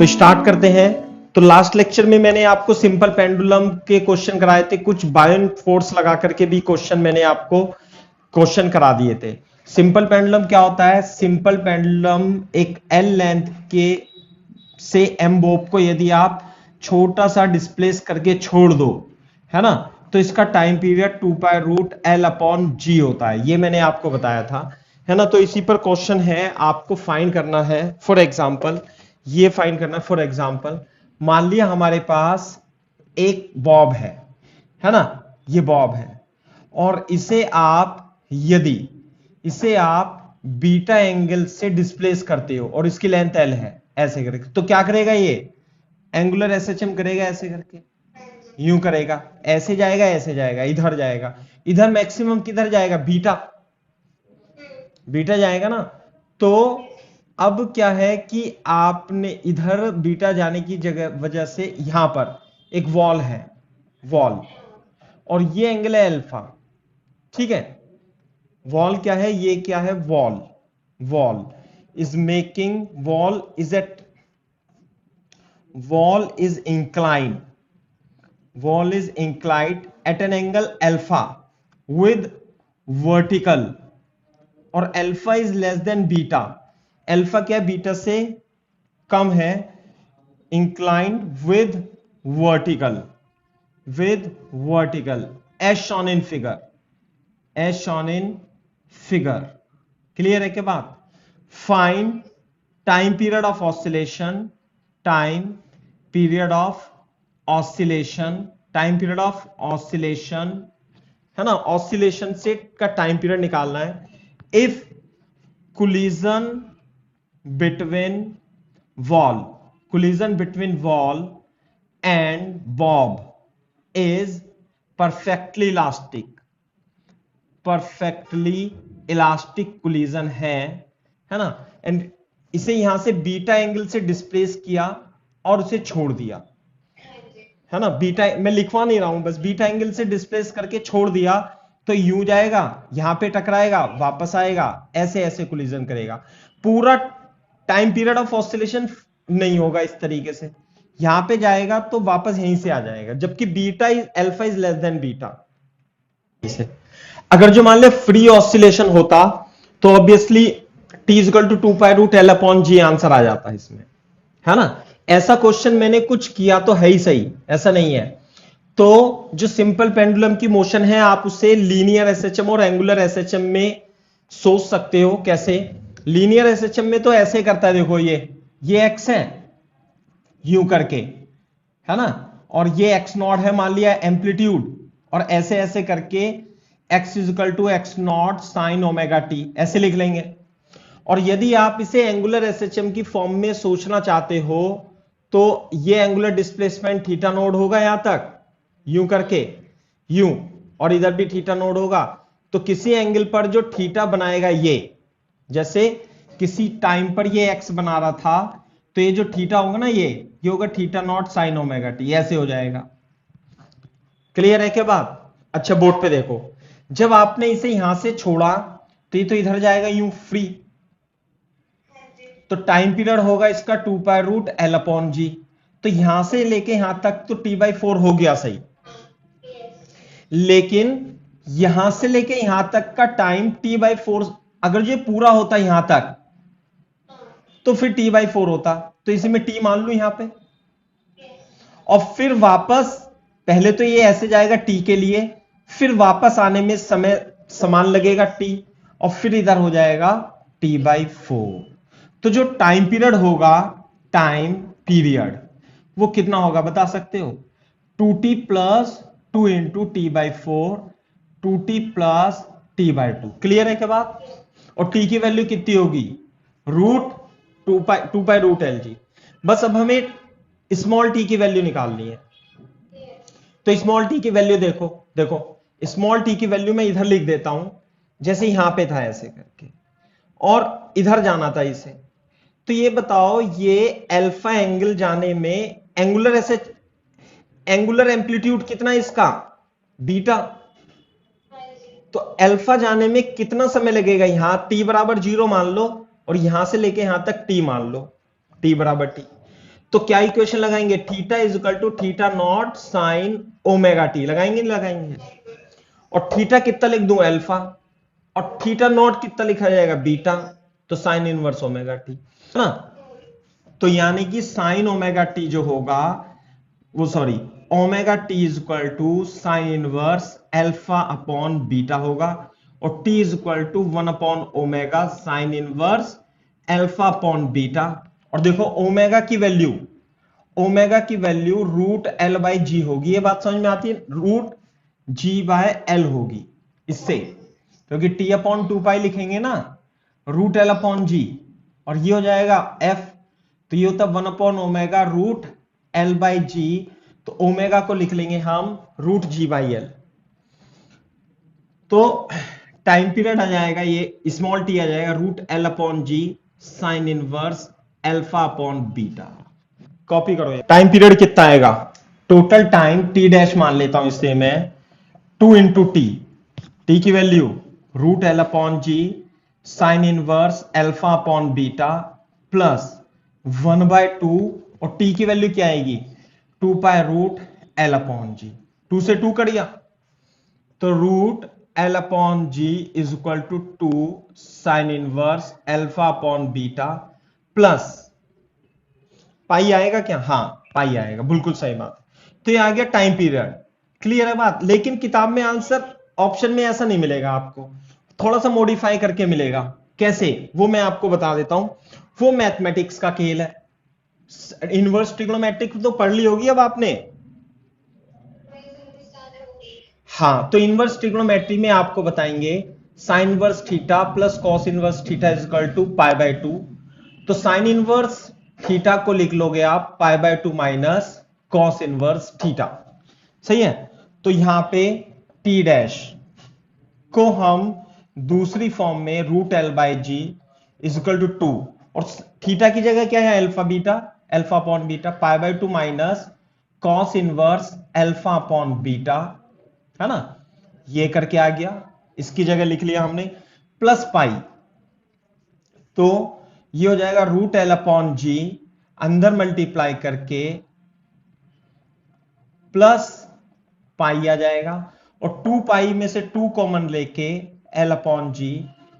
तो स्टार्ट करते हैं। तो लास्ट लेक्चर में मैंने आपको सिंपल पेंडुलम के क्वेश्चन कराए थे, कुछ बायोन फोर्स लगा करके भी क्वेश्चन मैंने आपको क्वेश्चन करा दिए थे। सिंपल पेंडुलम क्या होता है? सिंपल पेंडुलम एक एल लेंथ के से एम बोब को यदि आप छोटा सा डिस्प्लेस करके छोड़ दो, है ना, तो इसका टाइम पीरियड 2π√L/g होता है। ये मैंने आपको बताया था, है ना। तो इसी पर क्वेश्चन है, आपको फाइंड करना है। फॉर एग्जांपल ये फाइंड करना है। फॉर एग्जांपल मान लिया हमारे पास एक बॉब है ना, ये बॉब है, और यदि इसे आप बीटा एंगल से डिस्प्लेस करते हो और इसकी लेंथ एल है, ऐसे करके, तो क्या करेगा? ये एंगुलर एसएचएम करेगा, ऐसे करके यूं करेगा, ऐसे जाएगा, ऐसे जाएगा, इधर जाएगा। इधर मैक्सिमम किधर जाएगा? बीटा, बीटा जाएगा ना। तो अब क्या है कि आपने इधर बीटा जाने की जगह वजह से यहां पर एक वॉल है, वॉल, और ये एंगल है अल्फा, ठीक है। वॉल क्या है? ये क्या है? Wall. Wall is making, wall is inclined, wall is inclined at an angle alpha with vertical, और alpha is less than beta. Alpha क्या है? बीटा से कम है। Inclined with vertical, as shown in figure, clear है क्या बात? Find time period of oscillation, time period of oscillation, है ना। ऑसिलेशन से का टाइम पीरियड निकालना है। If collision between wall and bob is perfectly elastic collision है ना, एंड इसे यहां से बीटा एंगल से डिस्प्लेस किया और उसे छोड़ दिया, है ना। बीटा मैं लिखवा नहीं रहा हूं, बस बीटा एंगल से डिस्प्लेस करके छोड़ दिया, तो यूं जाएगा, यहां पे टकराएगा, वापस आएगा, ऐसे ऐसे कोलिजन करेगा। पूरा टाइम पीरियड ऑफ ऑसिलेशन नहीं होगा इस तरीके से, यहां पे जाएगा तो वापस यहीं से आ जाएगा, जबकि beta is alpha is less than beta. अगर जो मान ले फ्री ऑसिलेशन होता तो obviously t equal to 2π√L/g answer आ जाता है इसमें, है ना। ऐसा क्वेश्चन मैंने कुछ किया तो है ही सही, ऐसा नहीं है। तो जो सिंपल पेंडुलम की मोशन है, आप उसे लीनियर एसएचएम और एंगुलर एसएचएम में सोच सकते हो। कैसे? लीनियर एसएचएम में तो ऐसे करता है, देखो ये एक्स है यूं करके, है ना, और ये एक्स नॉट है मान लिया एम्पलीट्यूड, और ऐसे ऐसे करके x equal to x0 sin ωt ऐसे लिख लेंगे। और यदि आप इसे एंगुलर एसएचएम की फॉर्म में सोचना चाहते हो तो ये एंगुलर डिस्प्लेसमेंट थीटा नोड होगा यहां तक, यूं करके, यूं, और इधर भी थीटा नोड होगा। तो किसी एंगल पर जो थीटा बनाएगा, ये जैसे किसी टाइम पर ये एक्स बना रहा था, तो ये जो थीटा होगा ना, ये होगा थीटा नॉट साइन ωt, ऐसे हो जाएगा। क्लियर है क्या बात? अच्छा बोर्ड पे देखो, जब आपने इसे यहां से छोड़ा तो ये तो इधर जाएगा यूं फ्री, तो टाइम पीरियड होगा इसका 2π√L/g। तो यहां से लेके यहां तक तो t/4 हो गया सही, लेकिन यहां से लेके यहां तक का टाइम t/4, अगर ये पूरा होता यहां तक तो फिर t/4 होता, तो इसी में t मान लो यहां पे, और फिर वापस, पहले तो ये ऐसे जाएगा t के लिए, फिर वापस आने में समय समान लगेगा t, और फिर इधर हो जाएगा t/4। तो जो टाइम पीरियड होगा, टाइम पीरियड वो कितना होगा बता सकते हो? 2t plus 2 into t/4, 2t plus t/2। Clear है क्या बात? और t की वैल्यू कितनी होगी? √2π√Lg। बस अब हमें स्मॉल t की वैल्यू निकालनी है। तो स्मॉल t की वैल्यू देखो स्मॉल t की वैल्यू मैं इधर लिख देता हूं, जैसे यहां पे था ऐसे करके, और इधर जाना था इसे। तो ये बताओ, ये अल्फा एंगल जाने में एंगुलर एम्पलीट्यूड कितना है इसका? बीटा। तो अल्फा जाने में कितना समय लगेगा? यहां t बराबर 0 मान लो, और यहां से लेके यहां तक t मान लो, t बराबर t। तो क्या इक्वेशन लगाएंगे, theta is equal to theta naught sine omega T, लगाएंगे नहीं लगाएंगे, और थीटा कितना लिख दूं, अल्फा, और थीटा नॉट कितना लिखा जाएगा, बीटा, तो साइन इनवर्स ओमेगा टी, है ना। तो यानी कि साइन ओमेगा टी जो होगा वो, sorry, omega T is equal to sine inverse alpha upon beta होगा, और T is equal to 1 upon omega sine inverse alpha upon beta. और देखो ओमेगा की value root L by G होगी, ये बात समझ में आती है, रूट जी बाय एल होगी इससे, क्योंकि टी अपॉन 2 पाई लिखेंगे ना, रूट एल अपॉन जी, और ये हो जाएगा एफ, तो ये होता 1 upon omega root L by G, तो ओमेगा को लिख लेंगे हम रूट जी बाई एल। तो टाइम पीरियड आ जाएगा, ये स्मॉल टी आ जाएगा root L upon G sine inverse alpha upon beta. Copy करो, टाइम पीरियड कितना आएगा, टोटल टाइम टी डैश मान लेता हूं इससे मैं, 2 इंटू टी की value root L upon G sine inverse alpha upon beta plus 1/2, और टी की वैल्यू क्या आएगी, 2 pi root L upon G, 2 से 2 कट गया, तो root L upon G is equal to 2 sine inverse alpha upon beta plus pi आएगा क्या, हाँ पाई आएगा, बिल्कुल सही बात। तो ये आ गया टाइम पीरियड, क्लियर है बात। लेकिन किताब में आंसर ऑप्शन में ऐसा नहीं मिलेगा आपको, थोड़ा सा मॉडिफाई करके मिलेगा, कैसे वो मैं आपको बता देता हूं। वो मैथमेटिक्स का खेल है, इनवर्स ट्रिग्नोमेट्रिक तो पढ़ ली होगी अब आपने, हाँ, तो इनवर्स ट्रिग्नोमेट्री में आपको बताएंगे sine inverse theta plus cos inverse theta is equal to pi by 2, तो साइन इनवर्स थीटा को लिख लोगे आप pi by 2 minus cos inverse theta, सही है। तो यहां पे टी डैश को हम दूसरी फॉर्म में root L by G is equal to 2, और थीटा की जगह क्या है, alpha beta, alpha upon beta, pi by 2 minus cos inverse alpha upon beta, है ना, ये करके आ गया, इसकी जगह लिख लिया हमने प्लस पाई, तो ये हो जाएगा रूट एल अपॉन जी, अंदर मल्टीप्लाई करके प्लस पाई आ जाएगा, और 2 पाई में से 2 कॉमन लेके एल अपॉन जी,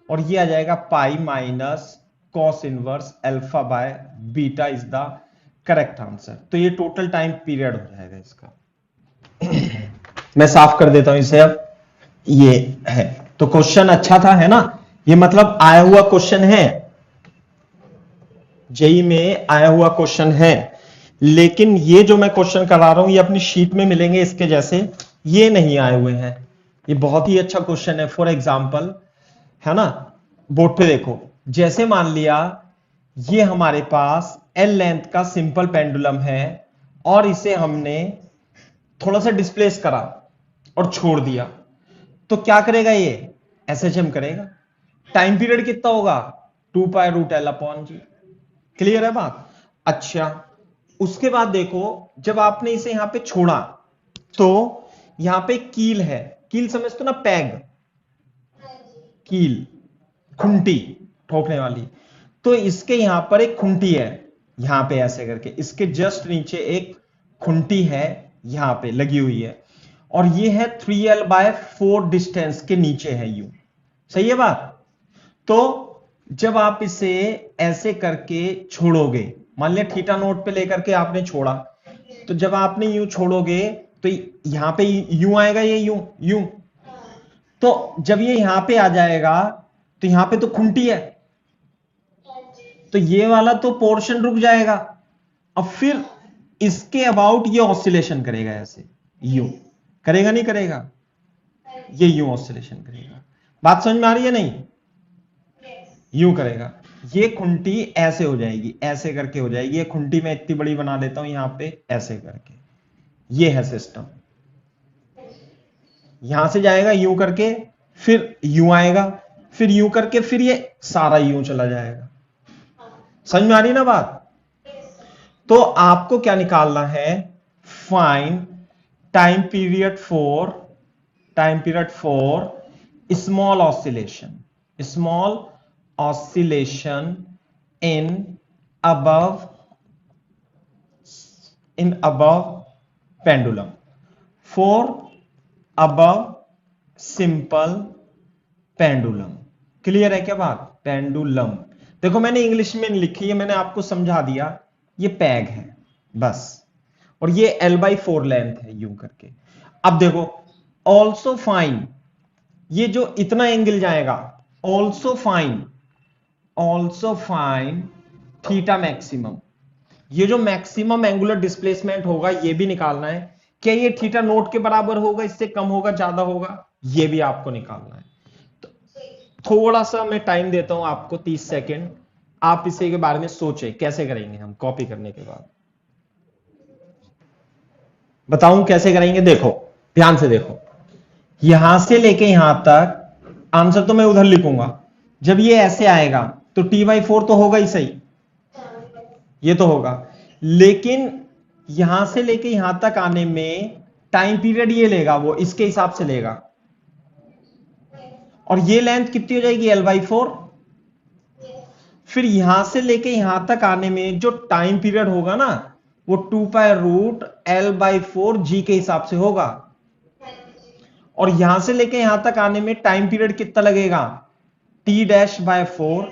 और ये आ जाएगा pi minus cos inverse alpha by beta is the correct answer. तो ये टोटल टाइम पीरियड हो जाएगा इसका। मैं साफ कर देता हूं इसे अब, ये है, तो क्वेश्चन अच्छा था, है ना, ये मतलब आया हुआ क्वेश्चन है, जेई में आया हुआ क्वेश्चन है, लेकिन ये जो मैं क्वेश्चन करा रहा हूं ये अपनी शीट में मिलेंगे इसके जैसे, ये नहीं आए हुए हैं। ये बहुत ही अच्छा क्वेश्चन है, फॉर एग्जांपल, है ना, बोर्ड पे देखो, जैसे मान लिया ये हमारे पास एल लेंथ का सिंपल पेंडुलम है, और इसे हमने थोड़ा सा डिस्प्लेस करा और छोड़ दिया, तो क्या करेगा ये, एसएचएम करेगा। टाइम पीरियड कितना होगा, 2 पाई रूट एल अपॉन जी, क्लियर है बात। अच्छा, उसके बाद देखो, जब आपने इसे यहां पे छोड़ा, तो यहां पे कील है, कील समझते हो ना, पैग, कील, खुंटी ठोकने वाली, तो इसके यहां पर एक खुंटी है, यहां पे ऐसे करके, इसके जस्ट नीचे एक खुंटी है, यहां पे लगी हुई है, और ये है 3l/4 डिस्टेंस के नीचे है, यूं, सही है बात। तो जब आप इसे ऐसे करके छोड़ोगे, मान लिया थीटा नोट पे लेकर के आपने छोड़ा, तो जब आपने यूं छोड़ोगे तो यहां पे यूं आएगा, ये यूं यूं, तो जब ये यहां पे आ जाएगा, तो यहां पे तो खुंटी है, तो ये वाला तो पोर्शन रुक जाएगा, अब फिर इसके अबाउट ये ऑसिलेशन करेगा, ऐसे यूं करेगा, नहीं करेगा, ये यूं ऑसिलेशन करेगा, बात समझ में आ रही है नहीं, यूं करेगा, ये खुंटी ऐसे हो जाएगी, ऐसे करके हो जाएगी, ये खुंटी मैं इतनी बड़ी बना लेता हूं यहां पे ऐसे करके, ये है सिस्टम, यहां से जाएगा यूं करके, फिर यूं आएगा, फिर यूं करके, फिर ये सारा यूं चला जाएगा, समझ में आ रही ना बात। तो आपको क्या निकालना है, find time period for small oscillation in above in above pendulum, for above simple pendulum. Clear है क्या बात? पेंडुलम देखो मैंने इंग्लिश में लिखी है, मैंने आपको समझा दिया, ये पैग है बस, और ये L/4 लेंथ है यूं करके। अब देखो ऑल्सो फाइन, ये जो इतना एंगल जाएगा, ऑल्सो फाइन थीटा मैक्सिमम, ये जो मैक्सिमम एंगुलर डिस्प्लेसमेंट होगा ये भी निकालना है। क्या ये थीटा नोट के बराबर होगा, इससे कम होगा, ज्यादा होगा, ये भी आपको निकालना है। तो थोड़ा सा मैं टाइम देता हूं आपको 30 सेकेंड, आप इसे के बारे में सोचे कैसे करेंगे हम कॉपी करने के बाद। बताऊं कैसे करेंगे? देखो ध्यान से देखो, यहां से लेके यहां तक आंसर तो मैं उधर लिखूंगा, जब ये ऐसे आएगा तो T/4 तो होगा ही सही, ये तो होगा, लेकिन यहां से लेके यहां तक आने में टाइम पीरियड ये लेगा, वो इसके हिसाब से लेगा, और ये लेंथ कितनी हो जाएगी? L/4। फिर यहां से लेके यहां तक आने में जो टाइम पीरियड होगा ना, वो 2π√L/4 के हिसाब से होगा, और यहां से लेके यहां तक आने में टाइम पीरियड कितना लगेगा? T'/4,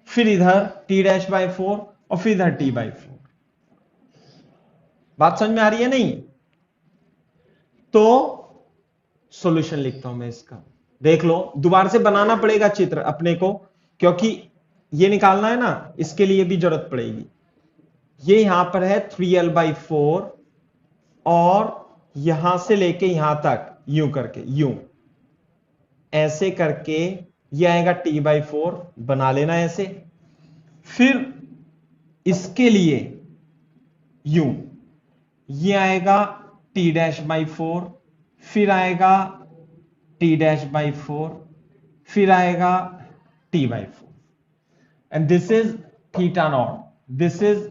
फिर इधर T'/4 और फिर इधर T/4। बात समझ में आ रही है नहीं? तो सॉल्यूशन लिखता हूं मैं इसका, देख लो, दोबारा से बनाना पड़ेगा चित्र अपने को, क्योंकि ये निकालना है ना, इसके लिए भी जरूरत पड़ेगी। ये यहां पर है 3L/4, और यहां से लेके यहां तक यूं करके, यूं ऐसे करके ये आएगा T/4, बना लेना ऐसे। फिर इसके लिए यूं ये आएगा T'/4, फिर आएगा T'/4, फिर आएगा T/4, and this is theta naught, this is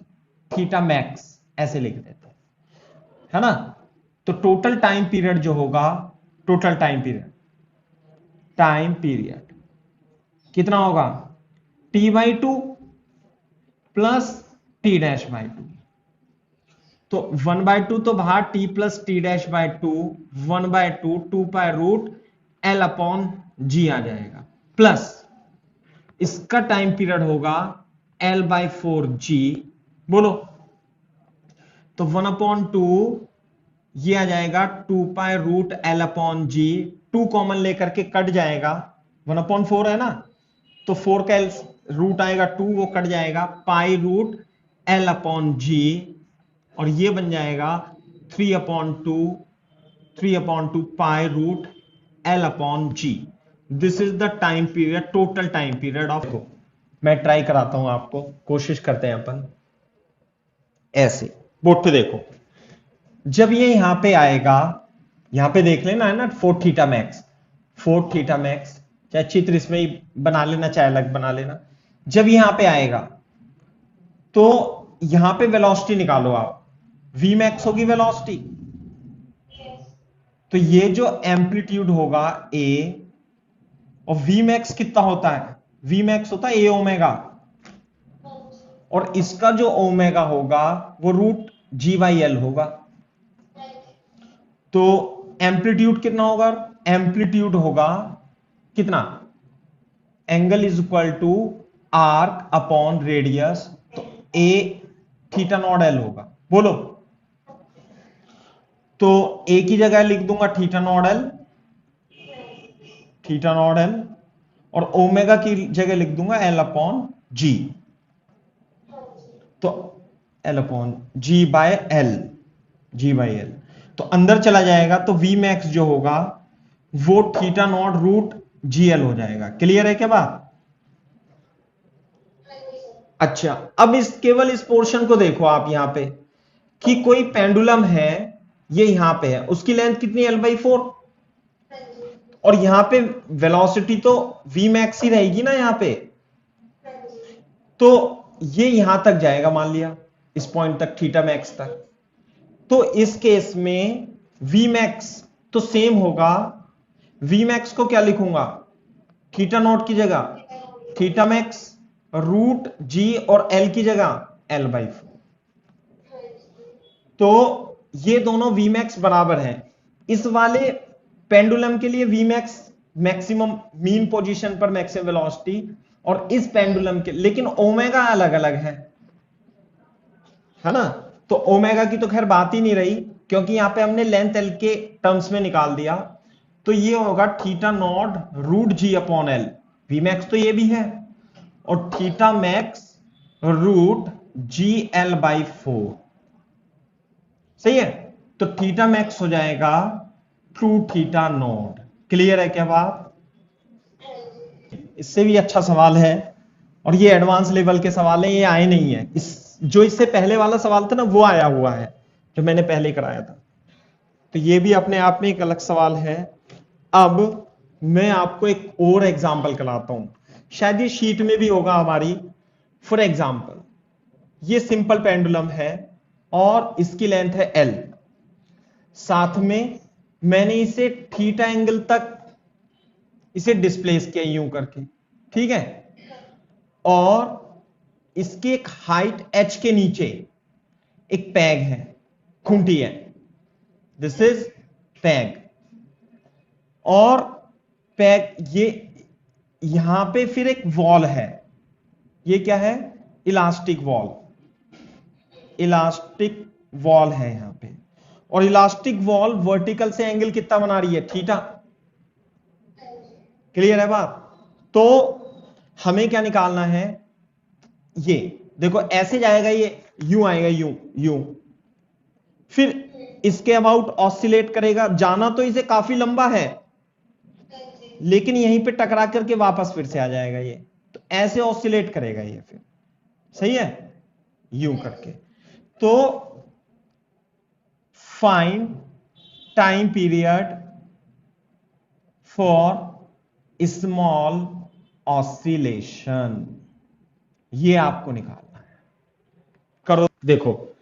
theta max, ऐसे लिख देते हैं, है ना। तो टोटल टाइम पीरियड जो होगा, टोटल टाइम पीरियड कितना होगा? T/2 प्लस T'/2, तो 1/2 तो बाहर, T प्लस T'/2 1/2 2π√L/G आ जाएगा, प्लस इसका टाइम पीरियड होगा L/4G, बोलो, तो 1/2 ये आ जाएगा 2π√L/G, 2 कॉमन लेकर के कट जाएगा, 1/4 है ना, तो 4 का रूट आएगा 2, वो कट जाएगा, π√L/G, और ये बन जाएगा 3/2 π√L/G। This is the time period, total time period of, मैं ट्राई कराता हूं आपको, कोशिश करते हैं अपन, ऐसे बोर्ड पे देखो, जब ये यहां पे आएगा, यहां पे देख लेना है ना 4 थीटा मैक्स, चाहे चित्र इसमें ही बना लेना, चाहे अलग बना लेना। जब यहां पे आएगा तो यहां पे वेलोसिटी निकालो आप, V मैक्स होगी वेलोसिटी, तो ये जो एम्पलीट्यूड होगा A, और V मैक्स कितना होता है? V मैक्स होता है A ओमेगा, और इसका जो ओमेगा होगा वो √G/L होगा। तो एम्पलीट्यूड कितना होगा? एम्पलीट्यूड होगा कितना? Angle is equal to arc upon radius, तो A θ0L होगा, बोलो, तो A की जगह लिख दूंगा θ0L, और ओमेगा की जगह लिख दूंगा L/G, तो L/G/L, तो अंदर चला जाएगा, तो V मैक्स जो होगा वो θ0√GL हो जाएगा। क्लियर है क्या बात? अच्छा, अब केवल इस पोर्शन को देखो आप, यहां पे कि कोई पेंडुलम है, ये यहां पे है, उसकी लेंथ कितनी? L/4, और यहां पे वेलोसिटी तो V मैक्स ही रहेगी ना यहां पे, तो ये यहां तक जाएगा, मान लिया इस पॉइंट तक, थीटा मैक्स तक, तो इस केस में V मैक्स तो सेम होगा, V मैक्स को क्या लिखूंगा? θ0 की जगह थीटा मैक्स, √G और L की जगह L/4, तो ये दोनों Vmax बराबर हैं। इस वाले पेंडुलम के लिए Vmax मैक्सिमम मीन पोजीशन पर मैक्सिमम वेलोसिटी, और इस पेंडुलम के, लेकिन ओमेगा अलग अलग है ना। तो ओमेगा की तो खैर बात ही नहीं रही, क्योंकि यहां पे हमने लेंथ एल के टर्म्स में निकाल दिया। तो ये होगा theta naught root G upon L, Vmax तो ये भी है, और theta max root G L by 4। सही है। तो थीटा मैक्स हो जाएगा 2 थीटा नॉट। क्लियर है क्या बात? इससे भी अच्छा सवाल है, और ये एडवांस लेवल के सवाल है, ये आए नहीं है। जो इससे पहले वाला सवाल था ना, वो आया हुआ है जो मैंने पहले कराया था। तो ये भी अपने आप में एक अलग सवाल है। अब मैं आपको एक और एग्जांपल कराता हूं, शायद ये शीट में भी होगा हमारी। फॉर एग्जांपल, ये सिंपल पेंडुलम है और इसकी लेंथ है एल, साथ में मैंने इसे थीटा एंगल तक इसे डिस्प्लेस किया यूं करके, ठीक है। और इसकी एक हाइट एच के नीचे एक पैग है, खूंटी है, दिस इज पैग। और पैग, ये यहां पे फिर एक वॉल है, ये क्या है? Elastic wall. इलास्टिक वॉल है यहां पे, और इलास्टिक वॉल वर्टिकल से एंगल कितना बना रही है? थीटा। क्लियर है बात? तो हमें क्या निकालना है? ये देखो ऐसे जाएगा, ये यूं आएगा, यूं यूं, फिर इसके अबाउट ऑसिलेट करेगा। जाना तो इसे काफी लंबा है, लेकिन यहीं पे टकरा करके वापस फिर से आ जाएगा ये। तो ऐसे ऑसिलेट करेगा ये फिर, सही है, यूं करके। तो find time period for small oscillation, ये आपको निकालना है। करो, देखो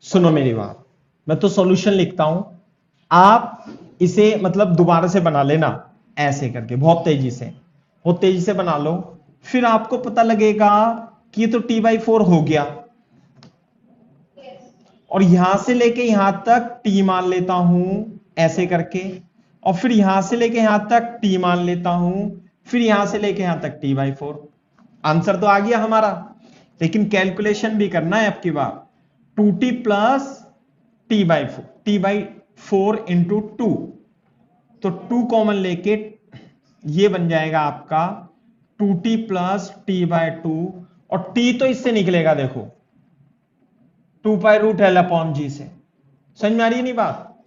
सुनो मेरी बात, मैं तो सॉल्यूशन लिखता हूं, आप इसे मतलब दोबारा से बना लेना ऐसे करके, बहुत तेजी से बना लो। फिर आपको पता लगेगा कि ये तो t/4 हो गया, और यहां से लेके यहां तक t मान लेता हूं ऐसे करके, और फिर यहां से लेके यहां तक t मान लेता हूं, फिर यहां से लेके यहां तक t/4। आंसर तो आ गया हमारा, लेकिन कैलकुलेशन भी करना है आपकी बात। 2t प्लस t/4 इंटू 2, तो 2 कॉमन लेके ये बन जाएगा आपका 2t प्लस t/2, और t तो इससे निकलेगा, देखो 2π√L/g से। समझ में आ रही है नहीं बात?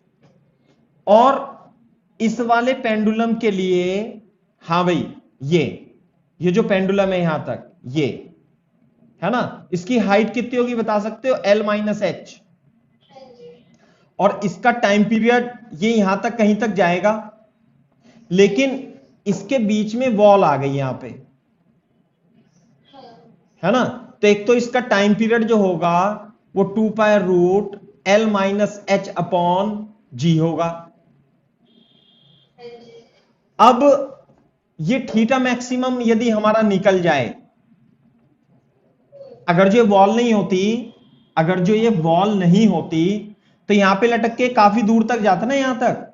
और इस वाले पेंडुलम के लिए, हाँ भाई, ये जो पेंडुलम है यहां तक, ये है ना, इसकी हाइट कितनी होगी बता सकते हो? L-h। और इसका टाइम पीरियड ये यहां तक कहीं तक जाएगा, लेकिन इसके बीच में वॉल आ गई यहां पे, है ना। तो एक तो इसका टाइम पीरियड जो होगा वो 2π√L-h/g होगा। अब ये थीटा मैक्सिमम यदि हमारा निकल जाए, अगर जो ये वॉल नहीं होती, तो यहां पे लटक के काफी दूर तक जाता ना, यहां तक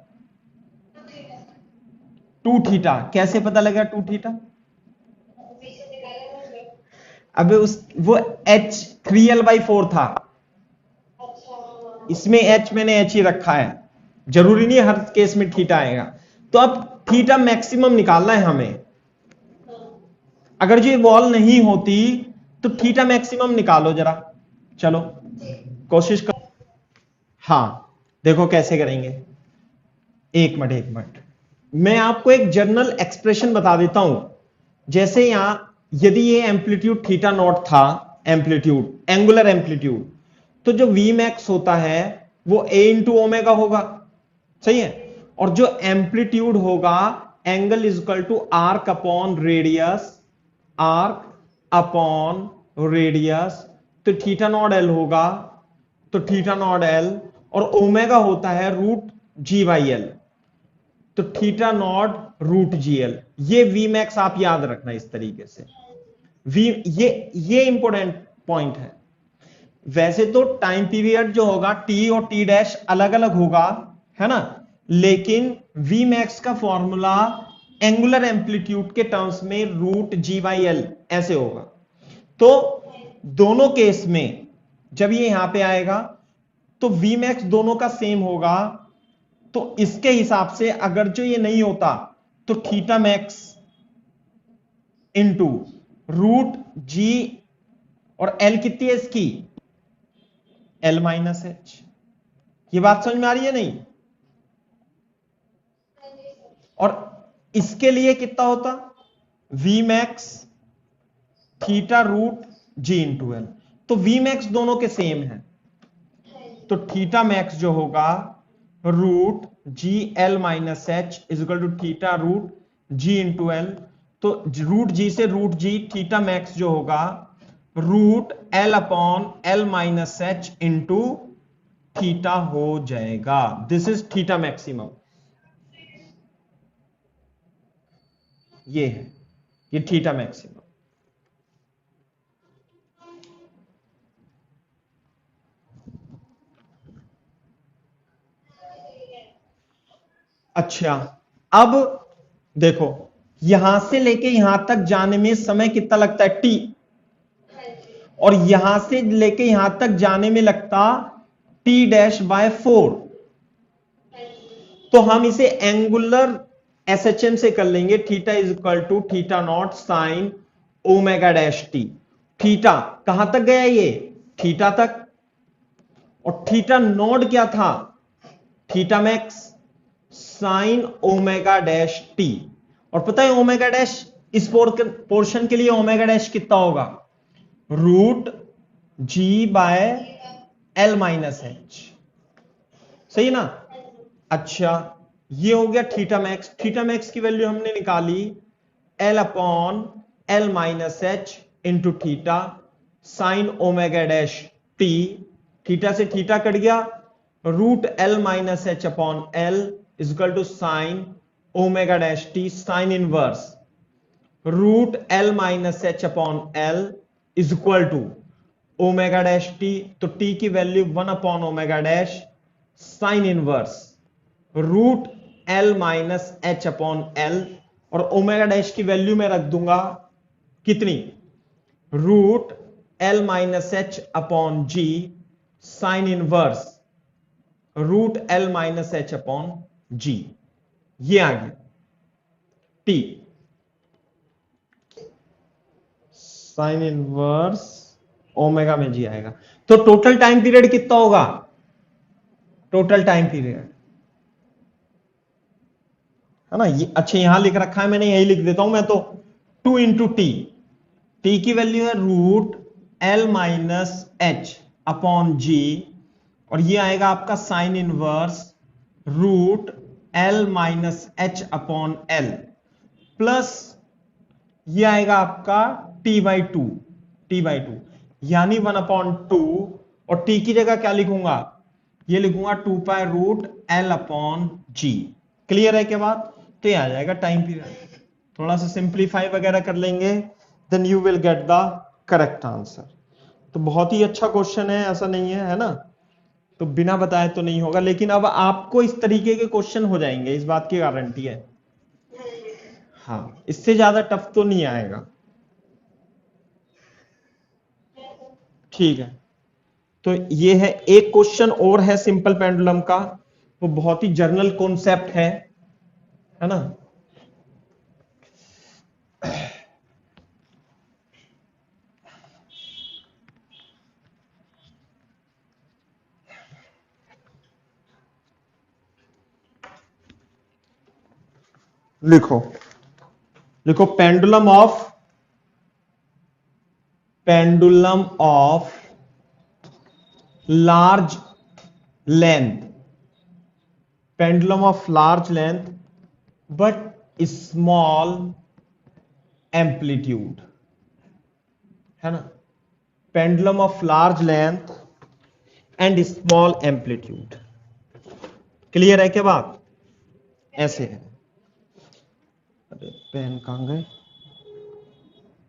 2 थीटा। कैसे पता लगा 2 थीटा? अबे वो h 3L/4 था, इसमें h मैंने h ही रखा है, जरूरी नहीं हर केस में थीटा आएगा। तो अब थीटा मैक्सिमम निकालना है हमें। अगर जो ये वॉल नहीं होती तो थीटा मैक्सिमम निकालो जरा, चलो कोशिश करो। हाँ देखो कैसे करेंगे, एक मिनट, मैं आपको एक जनरल एक्सप्रेशन बता देता हूं। जैसे यहां यदि ये एम्पलीट्यूड थीटा नॉट था, एम्पलीट्यूड एंगुलर एम्पलीट्यूड, तो जो Vmax होता है वो a इंटू ओमेगा होगा, सही है। और जो एम्पलीट्यूड होगा, angle is equal to arc upon radius, तो थीटा नॉट एल होगा, तो थीटा नॉट एल, और ओमेगा होता है √g/L, तो थीटा नॉट √GL। ये Vmax आप याद रखना इस तरीके से। ये इंपॉर्टेंट पॉइंट है। वैसे तो टाइम पीरियड जो होगा टी और टी डैश अलग अलग होगा, है ना, लेकिन वी मैक्स का फॉर्मूला एंगुलर एम्पलीट्यूड के टर्म्स में रूट जी बाई एल ऐसे होगा। तो दोनों केस में जब ये यहां पे आएगा तो वी मैक्स दोनों का सेम होगा। तो इसके हिसाब से अगर जो ये नहीं होता तो थीटा मैक्स इंटू रूट जी, और एल कितनी है इसकी, एल माइनस एच। ये बात समझ में आ रही है नहीं? और इसके लिए कितना होता, V max theta root G into L. तो वी मैक्स दोनों के सेम है, तो थीटा मैक्स जो होगा root G L minus H equal to theta root G into L. तो रूट जी से रूट जी, थीटा मैक्स जो होगा root L upon L minus H into theta हो जाएगा। This is theta maximum. ये है, ये थीटा मैक्सिमम। अच्छा, अब देखो यहां से लेके यहां तक जाने में समय कितना लगता है, टी, और यहां से लेके यहां तक जाने में लगता टी डैश बाय 4। तो हम इसे एंगुलर एसएचएम से कर लेंगे, theta is equal to theta naught sine omega dash T. Theta कहां तक गया, ये थीटा तक, और थीटा नॉट क्या था, theta max sine omega dash T. और पता है ओमेगा डैश इस पोर्शन के लिए ओमेगा डैश कितना होगा, root G by L minus H, सही ना। अच्छा, ये हो गया थीटा मैक्स। थीटा मैक्स की वैल्यू हमने निकाली L upon L minus H into theta sine omega dash T. Theta से थीटा कट गया, root L minus H upon L equal to sine omega dash T sine inverse root L minus H upon L is equal to omega dash T. तो T की value 1 upon omega dash sine inverse root L minus H upon L, और omega dash की value मैं रख दूंगा कितनी, root L minus H upon G sine inverse root L minus H upon G. ये आ गया टी साइन इनवर्स ओमेगा में जी आएगा। तो टोटल टाइम पीरियड कितना होगा, टोटल टाइम पीरियड, है ना, ये अच्छा यहां लिख रखा है मैंने, यही लिख देता हूं मैं तो, 2 इंटू टी। टी की वैल्यू है root L minus H upon G, और ये आएगा आपका sine inverse root L minus H upon L, plus ये आएगा आपका T by two, T by two यानी 1/2, और टी की जगह क्या लिखूंगा, ये लिखूंगा 2 पाई रूट एल अपॉन जी। क्लियर है क्या बात? तो ये आ जाएगा टाइम पीरियड। थोड़ा सा सिंप्लीफाई वगैरह कर लेंगे, then you will get the correct answer. तो बहुत ही अच्छा क्वेश्चन है, ऐसा नहीं है ना, तो बिना बताए तो नहीं होगा, लेकिन अब आपको इस तरीके के क्वेश्चन हो जाएंगे, इस बात की गारंटी है। हाँ, इससे ज्यादा टफ तो नहीं आएगा। ठीक है, तो ये है एक क्वेश्चन और है सिंपल पेंडुलम का, वो बहुत ही जर्नल कॉन्सेप्ट है ना। लिखो, लिखो pendulum of large length, pendulum of large length but small amplitude, है ना, pendulum of large length and small amplitude. Clear है क्या बात? ऐसे है, अरे पेन कहां गए,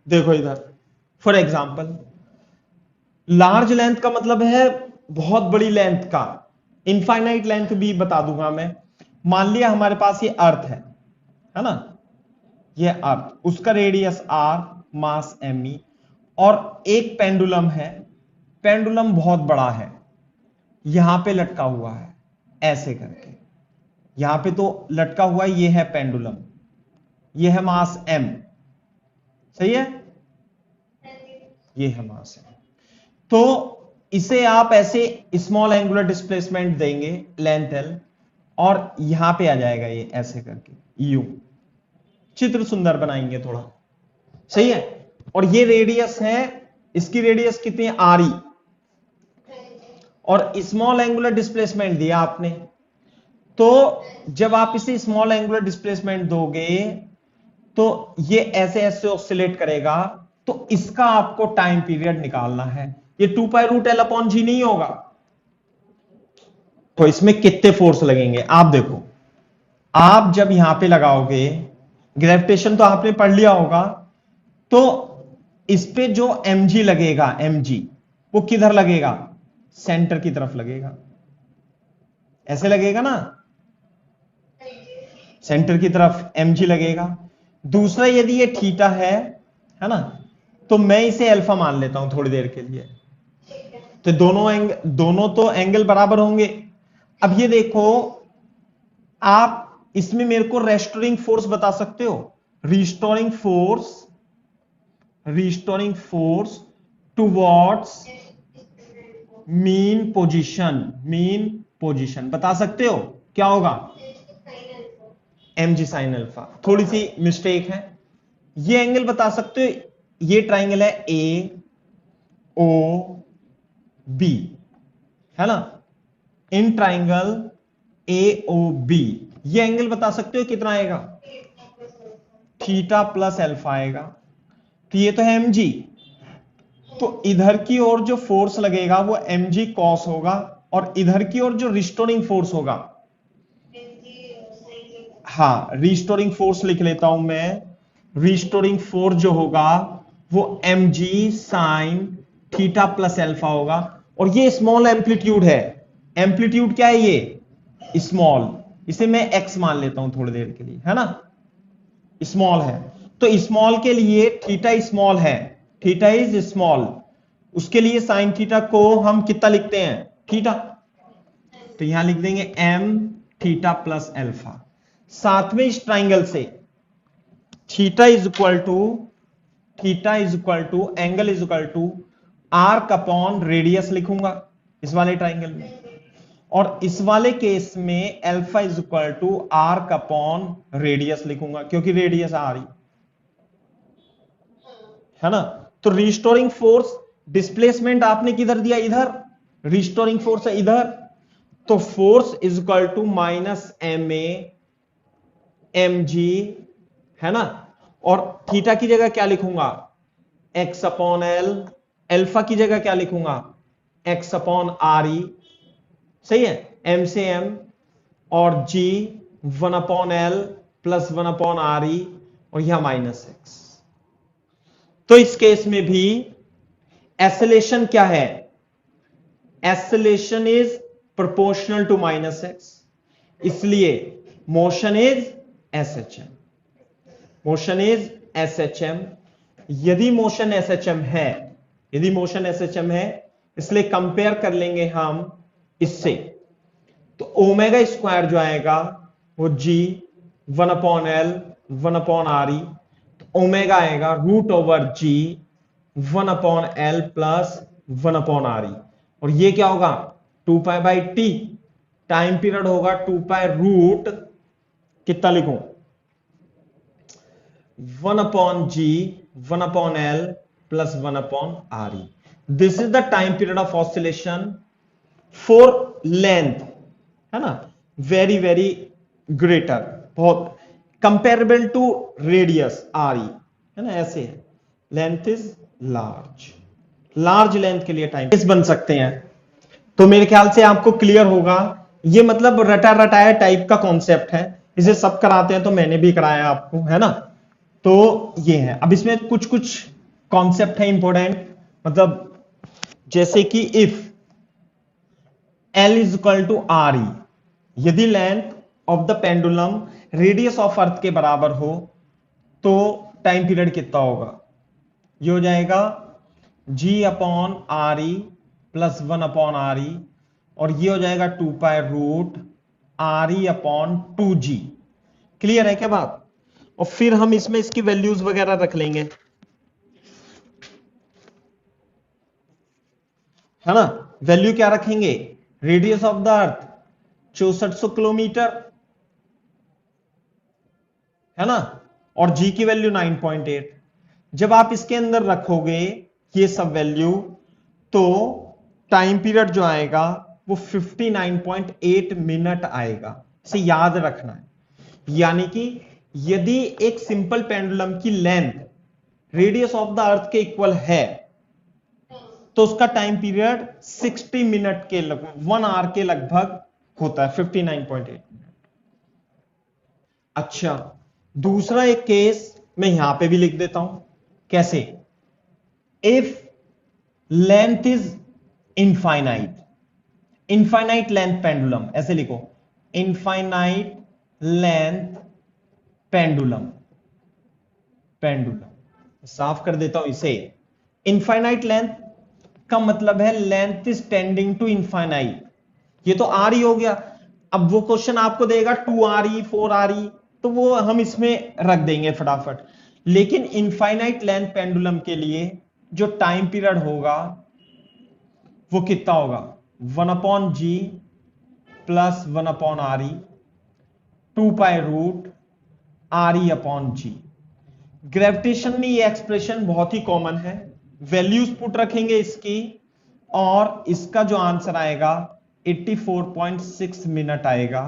देखो इधर, फॉर एग्जाम्पल लार्ज लेंथ का मतलब है बहुत बड़ी लेंथ का, इनफाइनाइट लेंथ भी बता दूंगा मैं। मान लिया हमारे पास ये अर्थ है ना, ये अर्थ, उसका रेडियस r, मास me, और एक पेंडुलम है, पेंडुलम बहुत बड़ा है, यहां पे लटका हुआ है ऐसे करके, यहां पे तो लटका हुआ है, ये है पेंडुलम, ये है मास m, सही है, ये है मास m। तो इसे आप ऐसे स्मॉल एंगुलर डिस्प्लेसमेंट देंगे लेंथ l, और यहां पे आ जाएगा ये ऐसे करके u, चित्र सुंदर बनाएंगे थोड़ा, सही है। और ये रेडियस है, इसकी रेडियस कितनी है, आर ई, और स्मॉल एंगुलर डिस्प्लेसमेंट दिया आपने, तो जब आप इसे स्मॉल एंगुलर डिस्प्लेसमेंट दोगे तो ये ऐसे ऐसे ऑसिलेट करेगा, तो इसका आपको टाइम पीरियड निकालना है। ये 2π√L/g नहीं होगा, तो इसमें कितने फोर्स लगेंगे आप देखो, आप जब यहां पे लगाओगे, ग्रेविटेशन तो आपने पढ़ लिया होगा, तो इस पे जो mg लगेगा, mg वो किधर लगेगा, सेंटर की तरफ लगेगा, ऐसे लगेगा ना, सेंटर की तरफ mg लगेगा। दूसरा यदि ये थीटा है ना, तो मैं इसे अल्फा मान लेता हूं थोड़ी देर के लिए, तो दोनों तो एंगल बराबर होंगे। अब ये देखो, आप इसमें मेरे को रेस्टोरिंग फोर्स बता सकते हो, restoring force towards mean position बता सकते हो, क्या होगा, mg sin अल्फा। थोड़ी सी मिस्टेक है, ये एंगल बता सकते हो, ये ट्राइंगल है ए ओ बी, है ना, in triangle A O B, ये एंगल बता सकते हो कितना आएगा, थीटा प्लस अल्फा आएगा। तो ये तो है mg, तो इधर की ओर जो फोर्स लगेगा वो mg cos होगा, और इधर की ओर जो रिस्टोरिंग फोर्स होगा, हाँ रिस्टोरिंग फोर्स लिख लेता हूं मैं, रिस्टोरिंग फोर्स जो होगा वो mg sine theta plus alpha होगा। और ये स्मॉल एम्पलीट्यूड है, एम्पलीट्यूड क्या है ये, स्मॉल, इसे मैं x मान लेता हूं थोड़ी देर के लिए, है ना, स्मॉल है, तो स्मॉल के लिए थीटा स्मॉल है, थीटा इज स्मॉल, उसके लिए साइन थीटा को हम कितना लिखते हैं, थीटा, तो यहां लिख देंगे m थीटा प्लस अल्फा। साथ में इस ट्राइंगल से theta is equal to angle is equal to arc upon radius लिखूंगा इस वाले ट्राइंगल में, और इस वाले केस में alpha is equal to arc upon radius लिखूंगा, क्योंकि रेडियस आ रही है ना। तो रिस्टोरिंग फोर्स, डिस्प्लेसमेंट आपने किधर दिया, इधर, रिस्टोरिंग फोर्स है इधर, तो force is equal to minus mg, है ना, और थीटा की जगह क्या लिखूंगा, x अपॉन एल, अल्फा की जगह क्या लिखूंगा, x अपॉन आर ई, सही है, m से m, और g 1 upon L plus 1 upon R E, और यह माइनस x। तो इस केस में भी एक्सेलेरेशन क्या है, acceleration is proportional to minus x, इसलिए motion is SHM, motion is SHM। यदि मोशन SHM है, इसलिए कंपेयर कर लेंगे हम इससे, तो ओमेगा स्क्वायर जो आएगा वो g 1 upon L 1 upon R ई, ओमेगा आएगा √g 1 upon L plus 1 upon R E, और ये क्या होगा 2π/t, टाइम पीरियड होगा 2π कितना लिखूं, 1 upon g 1 upon l plus 1 upon R E. This is the time period of oscillation for length, है ना, वेरी वेरी ग्रेटर, बहुत comparable to radius R E, है ना, ऐसे है, लेंथ इज लार्ज लेंथ के लिए टाइम बन सकते हैं। तो मेरे ख्याल से आपको क्लियर होगा, ये मतलब रटा रटाया टाइप का कॉन्सेप्ट है, इसे सब कराते हैं, तो मैंने भी कराया आपको, है ना। तो ये है, अब इसमें कुछ कुछ कॉन्सेप्ट है इंपॉर्टेंट, मतलब जैसे कि if L is equal to R E, यदि length of the pendulum radius of earth के बराबर हो तो टाइम पीरियड कितना होगा? ये हो जाएगा G upon R E plus 1 upon R E, और ये हो जाएगा 2 pi root R E upon 2G। Clear है क्या बात? और फिर हम इसमें इसकी वैल्यूज वगैरह रख लेंगे, है ना। वैल्यू क्या रखेंगे? Radius of the earth 6400 kilometre, है ना, और जी की वैल्यू 9.8। जब आप इसके अंदर रखोगे ये सब वैल्यू तो टाइम पीरियड जो आएगा वो 59.8 मिनट आएगा। इसे याद रखना है। यानी कि यदि एक सिंपल पेंडुलम की length radius of the earth के इक्वल है तो उसका टाइम पीरियड 60 मिनट के लगभग 1 आवर के लगभग होता है, 59.8 मिनट। अच्छा, दूसरा एक केस मैं यहां पे भी लिख देता हूं। कैसे? If length is infinite, infinite length pendulum, ऐसे लिखो, इनफाइनाइट लेंथ पेंडुलम, पेंडुलम साफ कर देता हूं इसे। इनफाइनाइट लेंथ का मतलब है length is tending to infinite. ये तो आर ही हो गया। अब वो क्वेश्चन आपको देगा 2RE 4RE, तो वो हम इसमें रख देंगे फटाफट। लेकिन इनफाइनाइट लेंथ पेंडुलम के लिए जो टाइम पीरियड होगा वो कितना होगा? 1/G plus 1/RE 2 pi root RE upon G। Gravitation में ये एक्सप्रेशन बहुत ही कॉमन है। वैल्यूज पुट रखेंगे इसकी और इसका जो आंसर आएगा 84.6 मिनट आएगा।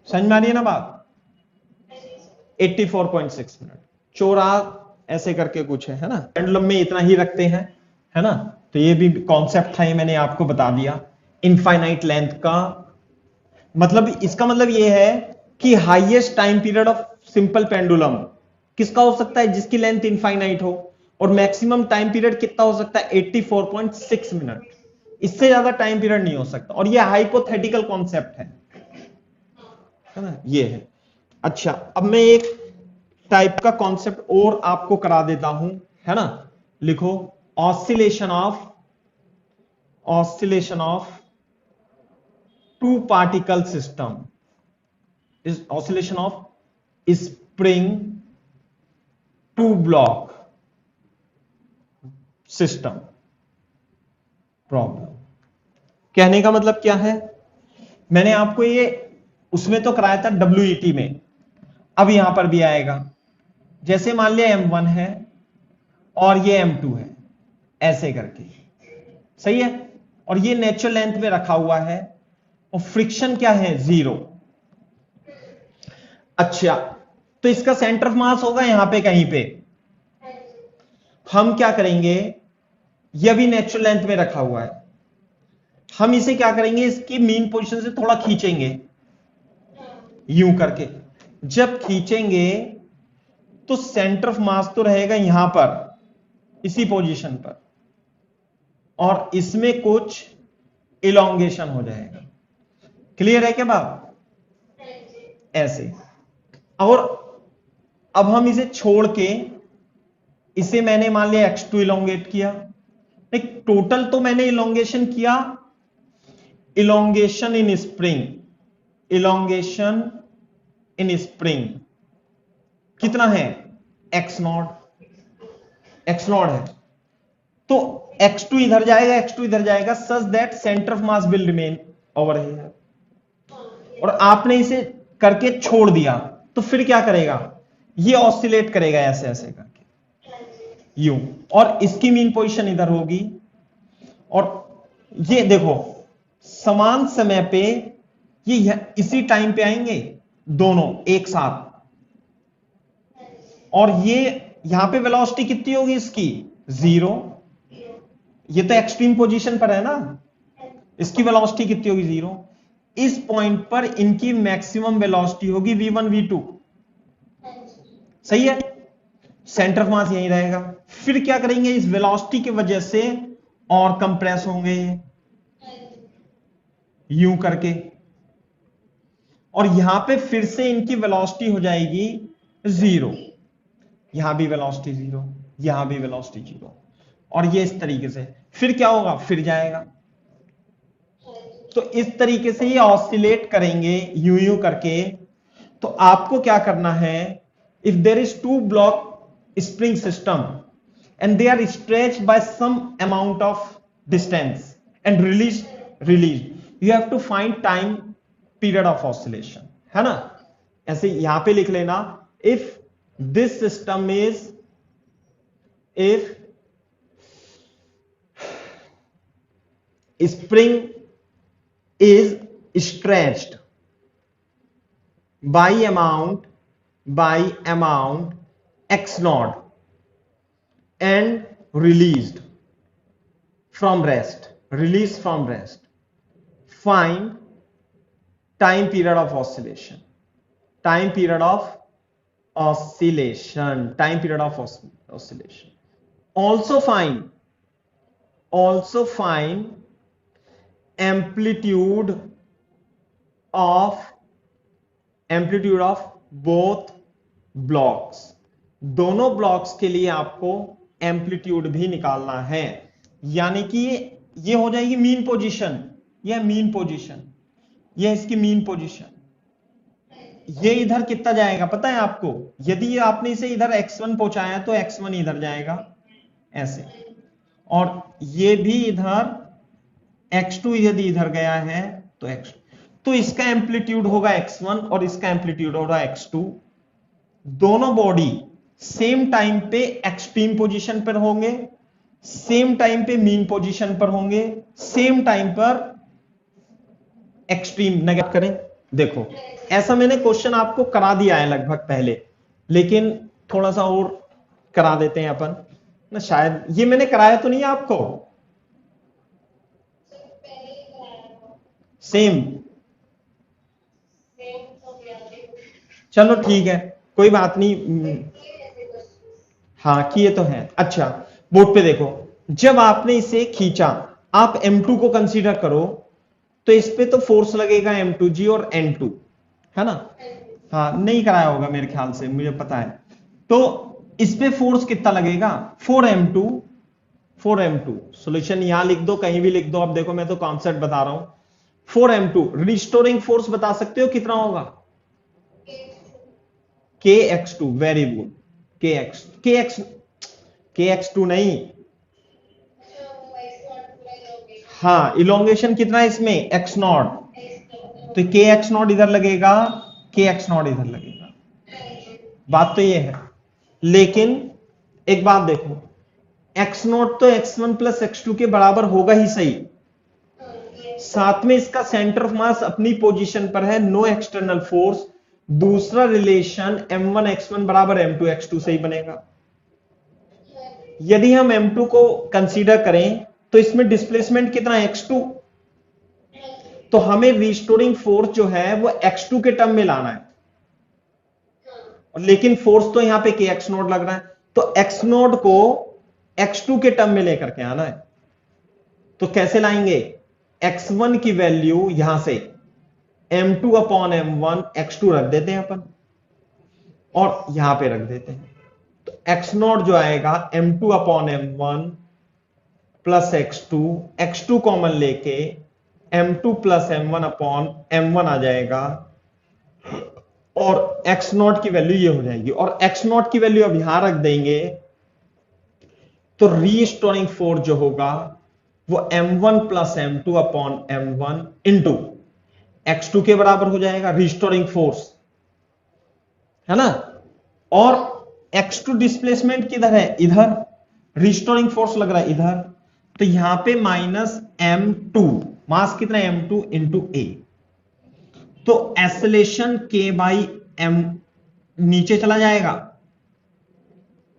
समझ में आ रही है ना बात? 84.6 मिनट। चौरा ऐसे करके कुछ है ना। पेंडुलम में इतना ही रखते हैं, है ना। तो ये भी कॉन्सेप्ट था, ये मैंने आपको बता दिया। इनफाइनाइट लेंथ का मतलब, इसका मतलब ये है कि highest time period of simple pendulum किसका हो सकता है? जिसकी लेंथ इनफाइनाइट हो। और मैक्सिमम टाइम पीरियड कितना हो सकता है? 84.6 मिनट। इससे ज्यादा टाइम पीरियड नहीं हो सकता। और ये हाइपोथेटिकल कॉन्सेप्ट है ना, ये है। अच्छा, अब मैं एक टाइप का कॉन्सेप्ट और आपको करा देता हूं, है ना। लिखो, oscillation of two particle system is oscillation of spring two block system problem. कहने का मतलब क्या है? मैंने आपको ये उसमें तो कराया था WET में, अब यहां पर भी आएगा। जैसे मान लिया M1 है और ये M2 है, ऐसे करके, सही है। और ये नेचुरल लेंथ में रखा हुआ है और फ्रिक्शन क्या है? 0। अच्छा, तो इसका सेंटर ऑफ मास होगा यहां पे कहीं पे। हम क्या करेंगे, यह भी नेचुरल लेंथ में रखा हुआ है, हम इसे क्या करेंगे, इसकी मीन पोजीशन से थोड़ा खींचेंगे यूं करके। जब खींचेंगे तो सेंटर ऑफ मास तो रहेगा यहां पर, इसी पोजीशन पर, और इसमें कुछ इलोंगेशन हो जाएगा। क्लियर है क्या बात? ऐसे। और अब हम इसे छोड़ के, इसे मैंने मान लिया x2 इलोंगेट किया। नहीं, टोटल तो मैंने इलोंगेशन किया, elongation in spring, elongation in spring कितना है? x0 है। तो x2 इधर जाएगा, x2 इधर जाएगा, such that centre of mass will remain over here. और आपने इसे करके छोड़ दिया तो फिर क्या करेगा? ये ऑसिलेट करेगा ऐसे ऐसे करके यूं, और इसकी मीन पोजीशन इधर होगी। और ये देखो, समान समय पे ये इसी टाइम पे आएंगे दोनों एक साथ, और ये यहां पे वेलोसिटी कितनी होगी इसकी? 0। ये तो एक्सट्रीम पोजीशन पर है ना, इसकी वेलोसिटी कितनी होगी? 0। इस पॉइंट पर इनकी मैक्सिमम वेलोसिटी होगी v1 v2, सही है। सेंटर ऑफ मास यहीं रहेगा। फिर क्या करेंगे, इस वेलोसिटी की वजह से और कंप्रेस होंगे यूं करके, और यहां पे फिर से इनकी वेलोसिटी हो जाएगी 0, यहां भी वेलोसिटी 0, यहां भी वेलोसिटी 0, और ये इस तरीके से फिर क्या होगा, फिर जाएगा। तो इस तरीके से ये ऑसिलेट करेंगे यूं यूं करके। तो आपको क्या करना है, if there is 2 block spring system and they are stretched by some amount of distance and released, you have to find time period of oscillation, है ना। ऐसे यहां पे लिख लेना, if this system is, if spring is stretched by amount x naught and released from rest, find time period of oscillation, also find amplitude of both blocks, दोनों blocks के लिए आपको एम्पलीट्यूड भी निकालना है। यानी कि ये हो जाएगी मीन पोजीशन, यह मीन पोजीशन, यह इसकी मीन पोजीशन। ये इधर कितना जाएगा पता है आपको, यदि आपने इसे इधर x1 पहुंचाया तो x1 इधर जाएगा ऐसे, और ये भी इधर x2 यदि इधर गया है तो x2, तो इसका एम्पलीट्यूड होगा x1 और इसका एम्पलीट्यूड होगा x2। दोनों बॉडी सेम टाइम पे एक्सट्रीम पोजीशन पर होंगे, सेम टाइम पे मीन पोजीशन पर होंगे, सेम टाइम पर एक्सट्रीम नेगेटिव करें। देखो ऐसा मैंने क्वेश्चन आपको करा दिया है लगभग पहले, लेकिन थोड़ा सा और करा देते हैं अपन ना, शायद ये मैंने कराया तो नहीं आपको, सेम, चलो ठीक है कोई बात नहीं, हाँ किए तो हैं। अच्छा बोर्ड पे देखो, जब आपने इसे खींचा, आप M2 को कंसीडर करो, तो इस पे तो फोर्स लगेगा M2G और N2, है ना। हाँ नहीं कराया होगा मेरे ख्याल से, मुझे पता है। तो इस पे फोर्स कितना लगेगा, 4M2, सॉल्यूशन यहां लिख दो, कहीं भी लिख दो। अब देखो मैं तो कॉन्सेप्ट बता रहा हूं। 4M2 रिस्टोरिंग फोर्स बता सकते हो कितना होगा, KX2, वेरी गुड, KX2 नहीं, हाँ इलोंगेशन कितना है इसमें, x0, तो KX0 इधर लगेगा, KX0 इधर लगेगा, बात तो ये है। लेकिन एक बात देखो, x0 तो x1 प्लस x2 के बराबर होगा ही सही, साथ में इसका सेंटर ऑफ मास अपनी पोजीशन पर है, नो एक्सटर्नल फोर्स, दूसरा रिलेशन m1 x1 बराबर m2 x2 से ही बनेगा। यदि हम m2 को कंसीडर करें तो इसमें डिस्प्लेसमेंट कितना है, x2, तो हमें रिस्टोरिंग फोर्स जो है वो x2 के टर्म में लाना है, लेकिन फोर्स तो यहां पे kx0 लग रहा है, तो x0 को x2 के टर्म में लेकर के आना है। तो कैसे लाएंगे, x1 की वैल्यू यहां से m2 अपॉन m1 x2 रख देते हैं अपन, और यहां पे रख देते हैं, तो x0 जो आएगा m2 upon m1 plus x2 common लेके m2 plus m1 upon m1 आ जाएगा, और x0 की वैल्यू ये हो जाएगी, और x0 की वैल्यू अब यहां रख देंगे, तो रीस्टोरिंग फोर्स जो होगा वो m1 plus m2 upon m1 into x2 के बराबर हो जाएगा, रीस्टोरिंग फोर्स, है ना। और x2 डिस्प्लेसमेंट किधर है, इधर, रीस्टोरिंग फोर्स लग रहा है इधर, तो यहां पे माइनस m2, मास कितना है m2 इंटू a, तो एक्सेलेरेशन k बाई m नीचे चला जाएगा,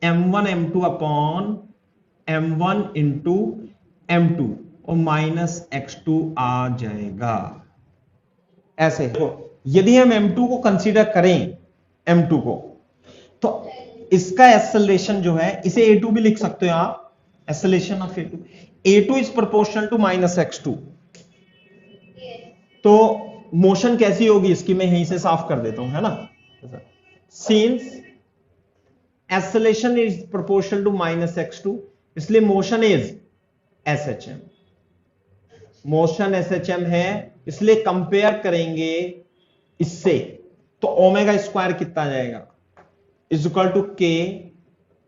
m1 m2 upon m1 into m2, और माइनस x2 आ जाएगा ऐसे। तो यदि हम m2 को कंसीडर करें, m2 को, तो इसका एक्सेलरेशन जो है, इसे a2 भी लिख सकते हो आप, acceleration of A2 is proportional to minus x2। तो मोशन कैसी होगी इसकी मैं यहीं से साफ कर देता हूं, है ना। Since acceleration is proportional to minus x2, इसलिए motion is SHM। Motion SHM है, इसलिए कंपेयर करेंगे इससे तो ओमेगा स्क्वायर कितना आ जाएगा, is equal to K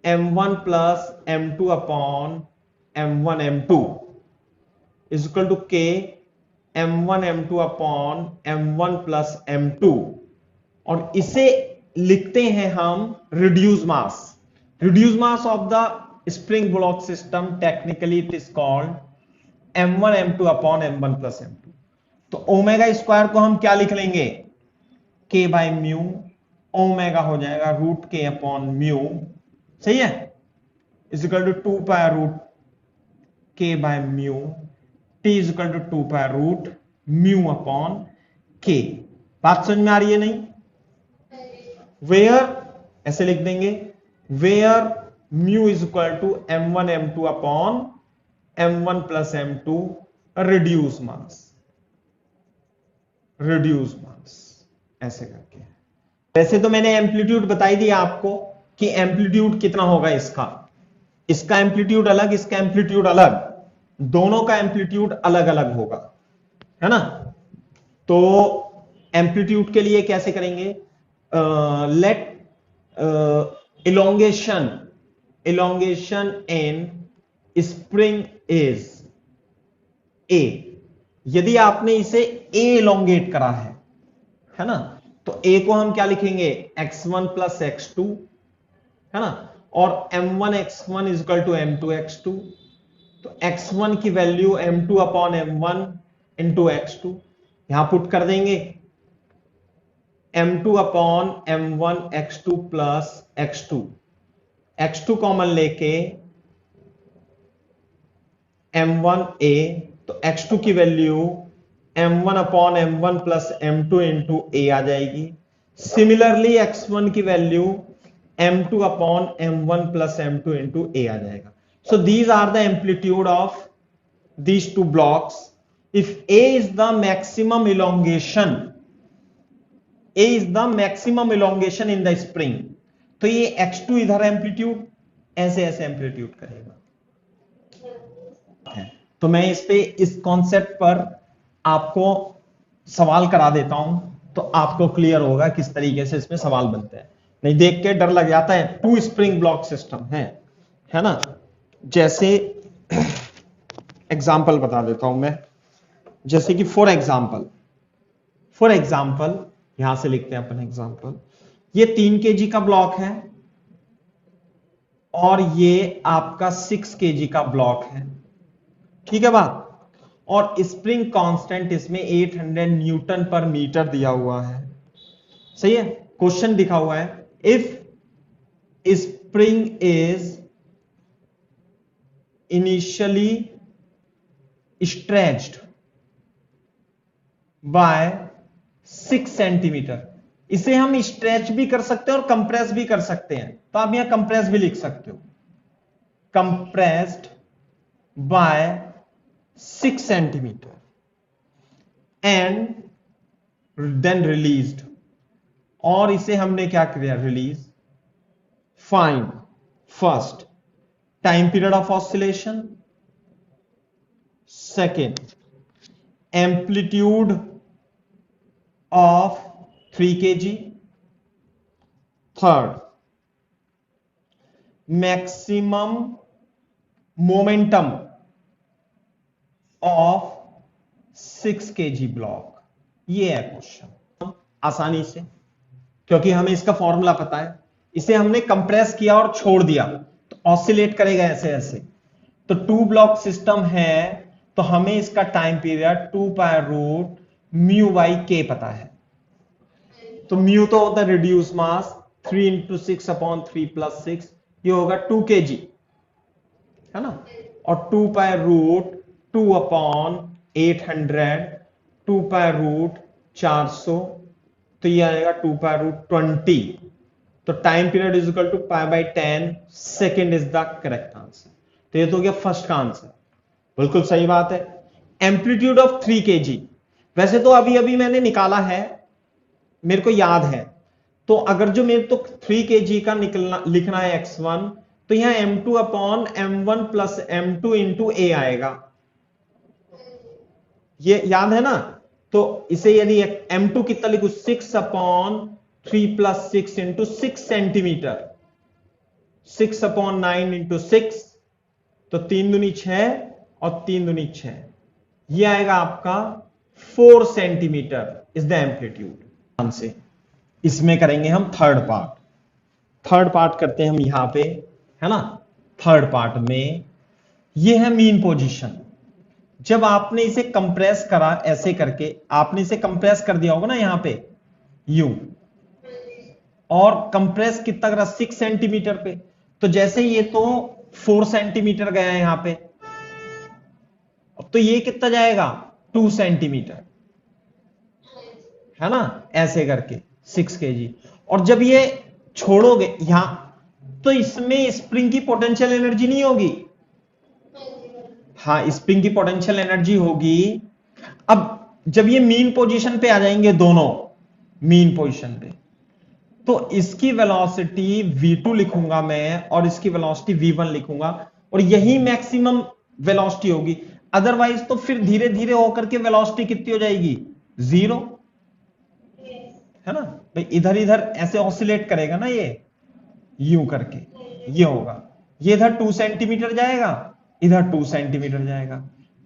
m1 plus m2 upon m1 m2 is equal to K m1 m2 upon m1 plus m2, और इसे लिखते हैं हम reduce mass. Reduce mass of the spring block system technically it is called m1 m2 upon m1 plus m2। तो omega square को हम क्या लिख लेंगे, K बाय म्यू, ओमेगा हो जाएगा रूट K अपॉन म्यू, सही है, is equal to 2 pi root K by mu, T is equal to 2 pi root mu upon K। बात समझ में आ रही है नहीं। वेयर ऐसे लिख देंगे, where mu is equal to m1 m2 upon m1 plus m2 reduce mass, reduce mass ऐसे करके। वैसे तो मैंने एम्पलीट्यूड बताई दिया आपको कि एम्पलीट्यूड कितना होगा इसका, इसका एम्पलीट्यूड अलग, इसका एम्पलीट्यूड अलग, दोनों का एम्पलीट्यूड अलग अलग होगा, है ना। तो एम्पलीट्यूड के लिए कैसे करेंगे, let elongation, elongation in spring is A। यदि आपने इसे A इलोंगेट करा है ना, तो A को हम क्या लिखेंगे, x1 प्लस x2, है ना, और m1 x1 is equal to m2 x2। तो x1 की value m2 upon m1 into x2 यहां पुट कर देंगे, m2 upon m1 x2 plus x2, x2 common लेके m1 a, तो x2 की value m1 upon m1 plus m2 into a आ जाएगी। सिमिलरली x1 की value m2 upon m1 plus m2 into a आ जाएगा। So these are the amplitude of these two blocks. If A is the maximum elongation, A is the maximum elongation in the spring, तो ये x2 इधर amplitude ऐसे ऐसे amplitude करेगा। तो मैं इस पे इस कॉन्सेप्ट पर आपको सवाल करा देता हूं, तो आपको क्लियर होगा किस तरीके से इसमें सवाल बनते हैं। नहीं देख के डर लग जाता है, टू स्प्रिंग ब्लॉक सिस्टम है ना। जैसे एग्जाम्पल बता देता हूं मैं, जैसे कि फॉर एग्जाम्पल यहां से लिखते हैं अपन एग्जाम्पल, ये 3 kg का ब्लॉक है और ये आपका 6 kg का ब्लॉक है, ठीक है बात, और स्प्रिंग कांस्टेंट इसमें 800 न्यूटन पर मीटर दिया हुआ है, सही है। क्वेश्चन दिखा हुआ है, if spring is initially stretched by 6 centimetre, इसे हम स्ट्रेच भी कर सकते हैं और कंप्रेस भी कर सकते हैं, तो आप यहां कंप्रेस भी लिख सकते हो, compressed by 6 centimetre and then released, और इसे हमने क्या किया, release. Find first time period of oscillation, second amplitude of 3 kg, third maximum momentum of 6 kg block। ये है क्वेश्चन आसानी से, क्योंकि हमें इसका फॉर्मूला पता है, इसे हमने कंप्रेस किया और छोड़ दिया तो ऑसिलेट करेगा ऐसे ऐसे। तो 2 ब्लॉक सिस्टम है तो हमें इसका time period 2 pi root mu by K पता है, तो म्यू तो होता है reduce mass 3 into 6 upon 3 plus 6, ये होगा 2 kg, है ना, और 2 pi root 2 upon 800, 2 pi root 400, तो ये आएगा 2 पाई रूट 20। तो time period is equal to pi by 10 second is the correct answer. तो ये तो हो गया फर्स्ट का आंसर, बिल्कुल सही बात है। एम्पलीट्यूड ऑफ 3 kg, वैसे तो अभी अभी मैंने निकाला है, मेरे को याद है, तो अगर जो मेरे तो 3 kg का निकलना लिखना है x1, तो यहां m2 upon m1 plus m2 into ए आएगा, ये याद है ना। तो इसे यदि m2 कितना लिखू, 6 upon 3 plus 6 into 6 centimetre, 6 upon 9 into 6, तो 3 दूनी 6 और 3 दूनी 6, ये आएगा आपका 4 सेंटीमीटर इज द एम्पलीट्यूड। से इसमें करेंगे हम थर्ड पार्ट करते हैं हम यहां पे, है ना। थर्ड पार्ट में ये है मीन पोजीशन। जब आपने इसे कंप्रेस करा ऐसे करके, आपने इसे कंप्रेस कर दिया होगा ना यहां पे यूं, और कंप्रेस कितना करा 6 सेंटीमीटर पे, तो जैसे ये तो 4 सेंटीमीटर गया है यहां पे, तो ये कितना जाएगा 2 सेंटीमीटर, है ना, ऐसे करके 6 kg। और जब ये छोड़ोगे यहां, तो इसमें स्प्रिंग की पोटेंशियल एनर्जी नहीं होगी, हाँ स्प्रिंग की पोटेंशियल एनर्जी होगी। अब जब ये मीन पोजीशन पे आ जाएंगे दोनों, मीन पोजीशन पे, तो इसकी वेलोसिटी v2 लिखूंगा मैं और इसकी वेलोसिटी v1 लिखूंगा, और यही मैक्सिमम वेलोसिटी होगी। अदरवाइज तो फिर धीरे धीरे होकर के वेलोसिटी कितनी हो जाएगी, 0, है ना भाई। इधर इधर ऐसे ऑसिलेट करेगा ना ये, यूं करके ये होगा, ये इधर 2 सेंटीमीटर जाएगा, इधर 2 सेंटीमीटर जाएगा,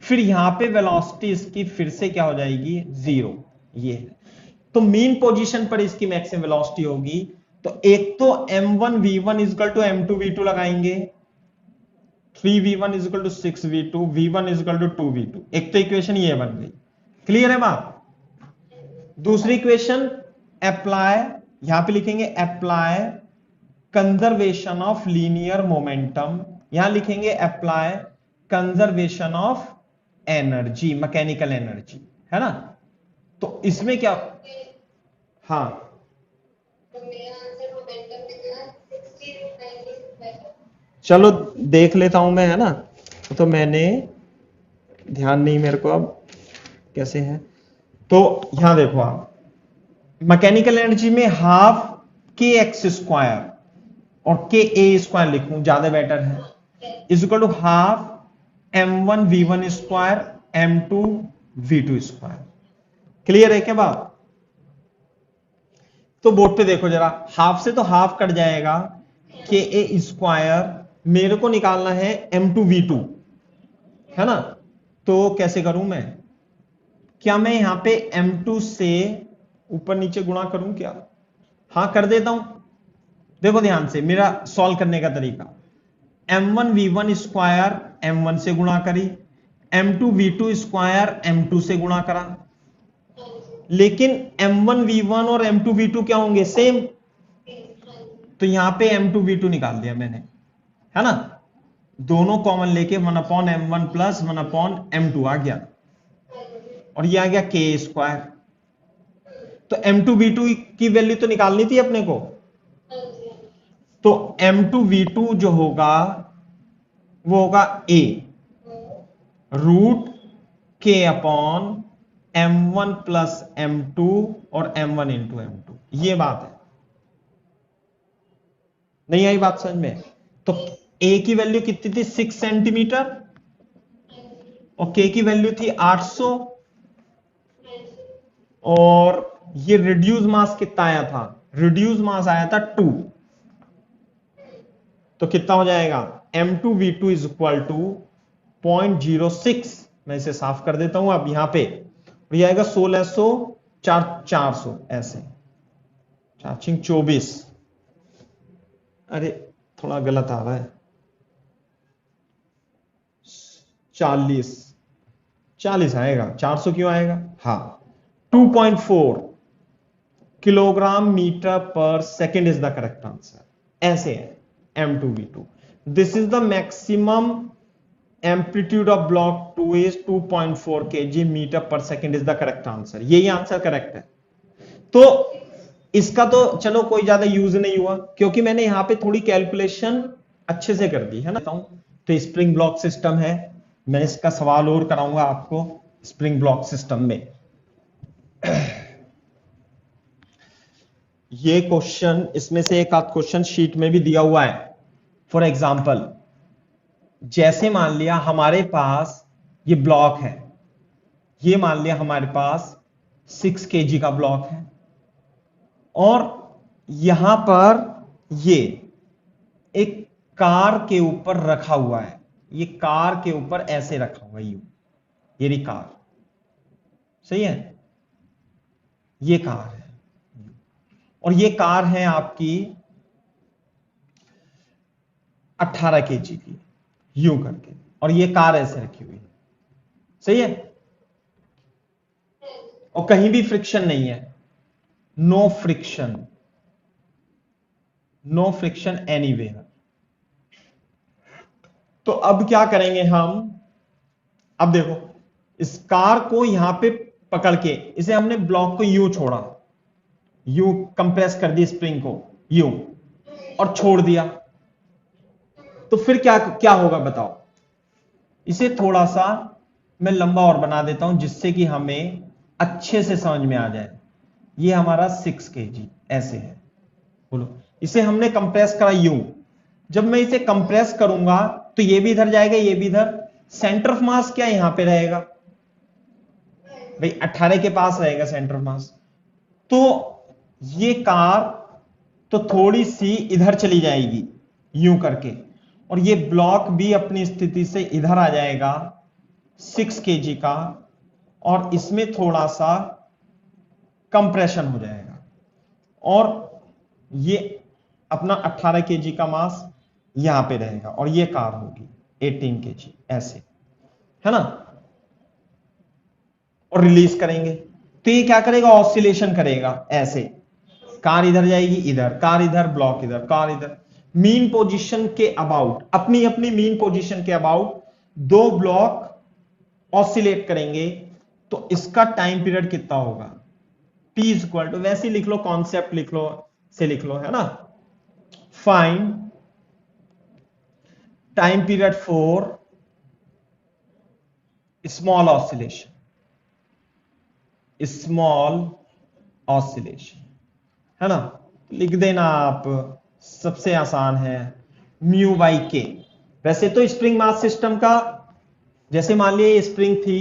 फिर यहां पे वेलोसिटी इसकी फिर से क्या हो जाएगी 0, ये। तो मीन पोजीशन पर इसकी मैक्सिमम वेलोसिटी होगी। तो एक तो m1 v1 equal to m2 v2 लगाएंगे, 3v1 equal to 6v2, v1 equal to 2v2, एक तो इक्वेशन ये बन गई, क्लियर है बात। दूसरी इक्वेशन अप्लाई, यहां पे लिखेंगे apply conservation of linear momentum, यहां लिखेंगे apply conservation of energy, mechanical energy, है ना। तो इसमें क्या, हाँ चलो देख लेता हूं मैं, है ना, तो मैंने ध्यान नहीं मेरे को अब कैसे है। तो यहां देखो आप, मैकेनिकल एनर्जी में हाफ के एक्स स्क्वायर और के ए स्क्वायर लिखूं ज्यादा बेटर है, is equal to half m1 v1 square m2 v2 square. Clear है क्या बात। तो बोर्ड पे देखो जरा, हाफ से तो हाफ कट जाएगा, के ए स्क्वायर मेरे को निकालना है m2 v2, है ना। तो कैसे करूं मैं, क्या मैं यहां पे m2 से ऊपर नीचे गुणा करूं क्या, हाँ कर देता हूं। देखो ध्यान से मेरा सॉल्व करने का तरीका, m1 v1 स्क्वायर m1 से गुणा करी, m2 v2 स्क्वायर m2 से गुणा करा, लेकिन m1 v1 और m2 v2 क्या होंगे, सेम। तो यहां पे m2 v2 निकाल दिया मैंने, है ना, दोनों कॉमन लेके 1/m1 प्लस 1/m2 आ गया, और ये आ गया के स्क्वायर। तो m2 v2 की वैल्यू तो निकालनी थी अपने को, तो m2 v2 जो होगा वो होगा a रूट के अपॉन m1 प्लस m2 और m1 इंटू m2, ये बात है। नहीं आई बात समझ में। तो a की वैल्यू कितनी थी 6 सेंटीमीटर, और k की वैल्यू थी 800, और ये रिड्यूस मास कितना आया था, रिड्यूस मास आया था 2। तो कितना हो जाएगा m2 v2 is equal to 0.06, मैं इसे साफ कर देता हूं अब यहां पे, और ये आएगा 1600 400 ऐसे 24, अरे थोड़ा गलत आ रहा है, 40 आएगा, 400 क्यों आएगा, हाँ 2.4 kilogram metre per second is the correct answer, ऐसे है m2 v2। This is the maximum amplitude of block 2 is 2.4 kg metre per second is the correct answer, यही आंसर करेक्ट है। तो इसका तो चलो कोई ज्यादा यूज नहीं हुआ, क्योंकि मैंने यहां पे थोड़ी कैलकुलेशन अच्छे से कर दी है ना। तो स्प्रिंग ब्लॉक सिस्टम है। मैं इसका सवाल और कराऊंगा आपको स्प्रिंग ब्लॉक सिस्टम में। ये क्वेश्चन, इसमें से एक आध क्वेश्चन शीट में भी दिया हुआ है। फॉर एग्जाम्पल, जैसे मान लिया हमारे पास ये ब्लॉक है, ये मान लिया हमारे पास 6 kg का ब्लॉक है, और यहां पर ये एक कार के ऊपर रखा हुआ है, ये कार के ऊपर ऐसे रखा हुआ है, ये रही कार, सही है, ये कार है, और ये कार है आपकी 18 kg की, यूं करके, और ये कार ऐसे रखी हुई है, सही है, और कहीं भी फ्रिक्शन नहीं है, no friction, no friction anywhere. तो अब क्या करेंगे हम, अब देखो इस कार को यहां पे पकड़ के इसे हमने ब्लॉक को यूं छोड़ा, यूं कंप्रेस कर दी स्प्रिंग को यूं, और छोड़ दिया, तो फिर क्या क्या होगा बताओ। इसे थोड़ा सा मैं लंबा और बना देता हूं जिससे कि हमें अच्छे से समझ में आ जाए। ये हमारा 6 kg ऐसे है, बोलो, इसे हमने कंप्रेस करा यूं, जब मैं इसे कंप्रेस करूंगा तो ये भी इधर जाएगा, ये भी इधर, सेंटर ऑफ मास क्या यहां पे रहेगा भाई, 18 के पास रहेगा सेंटर ऑफ मास। तो ये कार तो थोड़ी सी इधर चली जाएगी यूं करके, और ये ब्लॉक भी अपनी स्थिति से इधर आ जाएगा 6 kg का, और इसमें थोड़ा सा कंप्रेशन हो जाएगा, और ये अपना 18 kg का मास यहां पे रहेगा, और ये कार होगी 18 kg ऐसे, है ना, और रिलीज करेंगे तो ये क्या करेगा, ऑसिलेशन करेगा ऐसे, कार इधर जाएगी, इधर कार, इधर ब्लॉक, इधर कार, इधर, मीन पोजीशन के अबाउट, अपनी अपनी मीन पोजीशन के अबाउट दो ब्लॉक ऑसिलेट करेंगे, तो इसका टाइम पीरियड कितना होगा, T इक्वल टू, वैसे लिख लो, कॉन्सेप्ट लिख लो, से लिख लो, है ना, find time period for small oscillation, small oscillation, है ना, लिख देना आप, सबसे आसान है, म्यू बाई के। वैसे तो स्प्रिंग मास सिस्टम का, जैसे मान लिया ये स्प्रिंग थी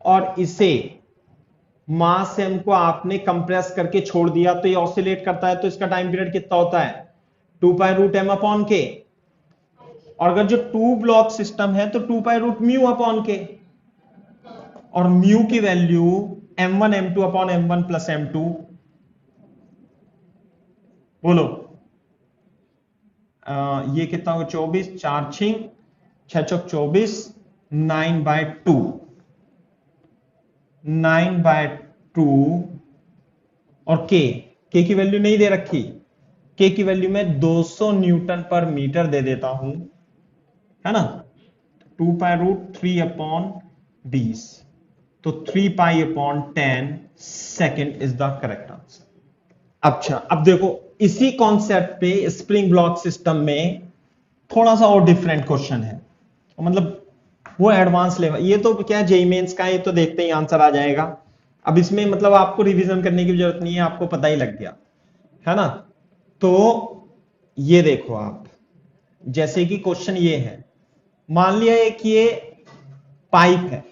और इसे मास एम को आपने कंप्रेस करके छोड़ दिया, तो ये ऑसिलेट करता है, तो इसका टाइम पीरियड कितना होता है, 2π√m अपॉन के, और अगर जो 2 ब्लॉक सिस्टम है तो 2π√μ अपॉन के, और म्यू की value m1 m2 upon m1 plus m2, बोलो ये कितना होगा, 24, 4 छिंग 6 चौक 24, 9/2, 9/2, और के की वैल्यू नहीं दे रखी, के की वैल्यू में 200 न्यूटन पर मीटर दे देता हूं, है ना, 2π√3 अपॉन 20, तो 3π/10 second is the correct answer. अच्छा, अब देखो इसी कॉन्सेप्ट पे स्प्रिंग ब्लॉक सिस्टम में थोड़ा सा और डिफरेंट क्वेश्चन है, मतलब वो एडवांस लेवल, ये तो क्या जेईई मेंस का, ये तो देखते ही आंसर आ जाएगा, अब इसमें मतलब आपको रिवीजन करने की जरूरत नहीं है, आपको पता ही लग गया, है ना। तो ये देखो आप, जैसे कि क्वेश्चन ये है, मान लिया एक ये पाइप है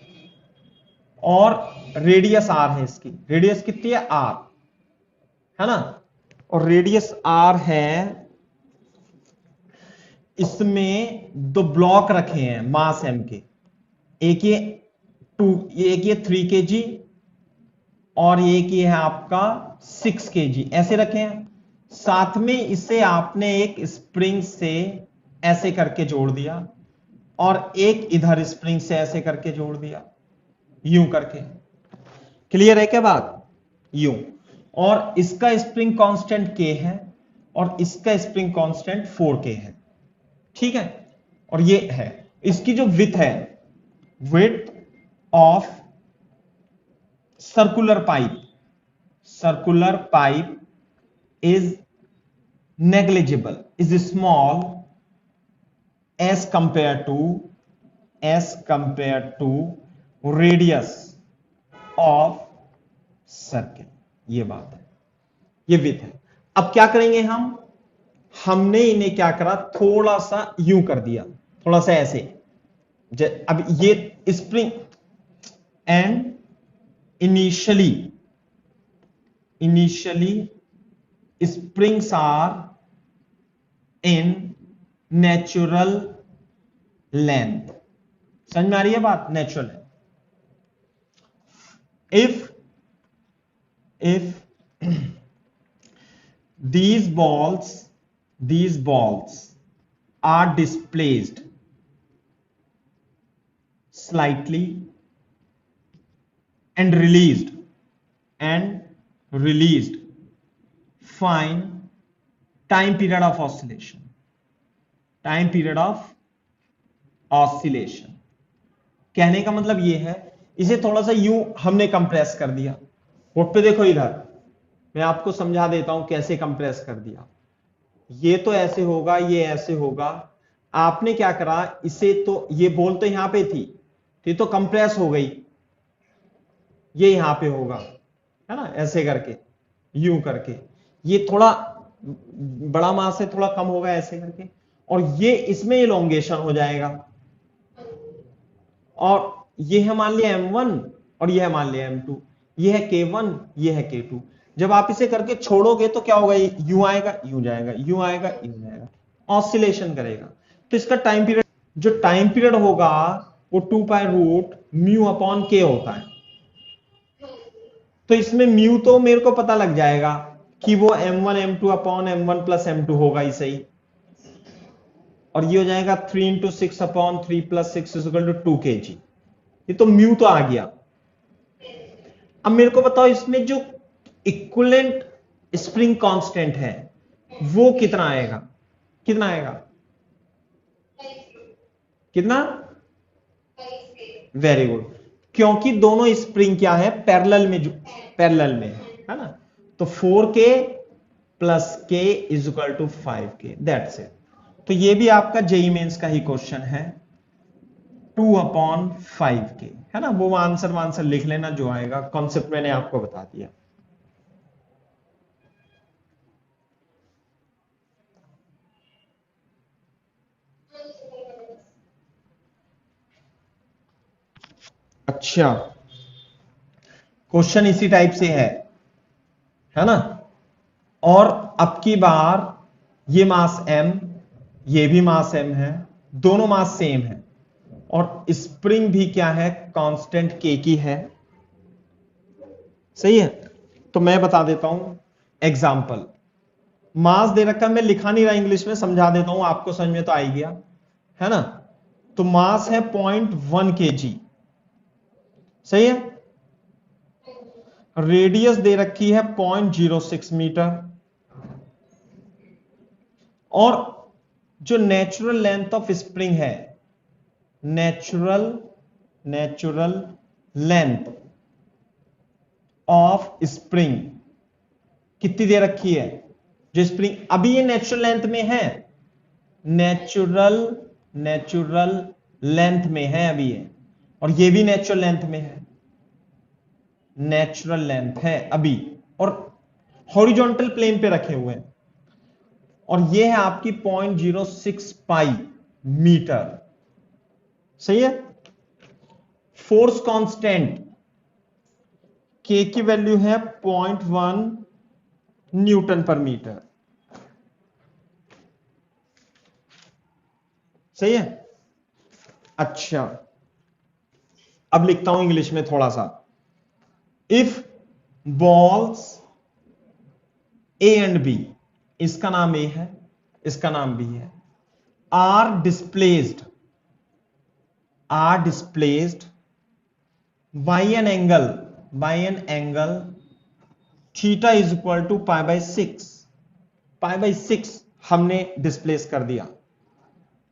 और रेडियस आर है, इसकी रेडियस कितनी है, आर, है ना, और रेडियस आर है, इसमें दो ब्लॉक रखे हैं मास एम के, एक ये 3 kg और एक ये है आपका 6 kg, ऐसे रखे हैं, साथ में इसे आपने एक स्प्रिंग से ऐसे करके जोड़ दिया, और एक इधर स्प्रिंग से ऐसे करके जोड़ दिया, यूं करके, क्लियर है क्या बात, यूं, और इसका स्प्रिंग कांस्टेंट k है और इसका स्प्रिंग कांस्टेंट 4k है, ठीक है, और ये है इसकी जो विड्थ है, width of circular pipe is negligible, is small as compare to radius of circle. ये बात है, ये विथ है। अब क्या करेंगे हमने इन्हें क्या करा, थोड़ा सा यूं कर दिया, थोड़ा सा ऐसे। अब ये spring and initially springs are in natural length। समझ में आ रही है बात? नेचुरल है। if these balls are displaced slightly and released find time period of oscillation। कहने का मतलब ये है, इसे थोड़ा सा यूं हमने कंप्रेस कर दिया। बोर्ड पे देखो, इधर मैं आपको समझा देता हूं कैसे कंप्रेस कर दिया। ये तो ऐसे होगा, ये ऐसे होगा। आपने क्या करा, इसे तो ये बॉल तो यहां पे थी, तो कंप्रेस हो गई, ये यहां पे होगा, है ना, ऐसे करके, यूं करके। ये थोड़ा बड़ा मास से थोड़ा कम होगा ऐसे करके, और ये इसमें इलोंगेशन हो जाएगा। और ये है मान लिया M1 और ये है मान लिया M2, ये है K1, ये है K2। जब आप इसे करके छोड़ोगे तो क्या होगा, यूं आएगा, यूं जाएगा, यूं आएगा, यूं जाएगा, ऑसिलेशन करेगा। तो इसका टाइम पीरियड, जो टाइम पीरियड होगा वो 2π√μ/K होता है। तो इसमें म्यू तो मेरे को पता लग जाएगा कि वो M1 M2/M1 + M2 होगा ही सही। और ये हो जाएगा 3 × 6/3 + 6 = 2 kg। ये तो म्यू तो आ गया। अब मेरे को बताओ, इसमें जो इक्विवेलेंट स्प्रिंग कांस्टेंट है वो कितना आएगा, कितना? वेरी गुड, क्योंकि दोनों स्प्रिंग क्या है, पैरेलल में है ना। तो 4K + K = 5K, that's it. तो ये भी आपका जेईई मेंस का ही क्वेश्चन है, 2/5K, है ना। वो आंसर लिख लेना, जो आएगा। कॉन्सेप्ट मैंने आपको बता दिया। अच्छा, क्वेश्चन इसी टाइप से है ना। और अब की बार ये मास M, ये भी मास M है, दोनों मास सेम है, और स्प्रिंग भी क्या है, कांस्टेंट K की है। सही है। तो मैं बता देता हूं एग्जाम्पल। मास दे रखा है, मैं लिखा नहीं रहा, इंग्लिश में समझा देता हूं, आपको समझ में तो आ ही गया, है ना। तो मास है 0.1 kg। सही है। रेडियस दे रखी है 0.06 मीटर, और जो नेचुरल लेंथ ऑफ स्प्रिंग है, नेचुरल लेंथ ऑफ स्प्रिंग कितनी दे रखी है, जो स्प्रिंग अभी ये नेचुरल लेंथ में है, नेचुरल लेंथ में है अभी ये, और ये भी नेचुरल लेंथ में है, नेचुरल लेंथ है अभी, और हॉरिजॉन्टल प्लेन पे रखे हुए हैं, और ये है आपकी 0.06 पाई मीटर। सही है। फोर्स कांस्टेंट K की वैल्यू है 0.1 Nm/m। सही है। अच्छा, अब लिखता हूं इंग्लिश में थोड़ा सा। If balls A and B, इसका नाम A है, इसका नाम B है, are displaced by an angle theta = π/6, π/6 हमने डिस्प्लेस कर दिया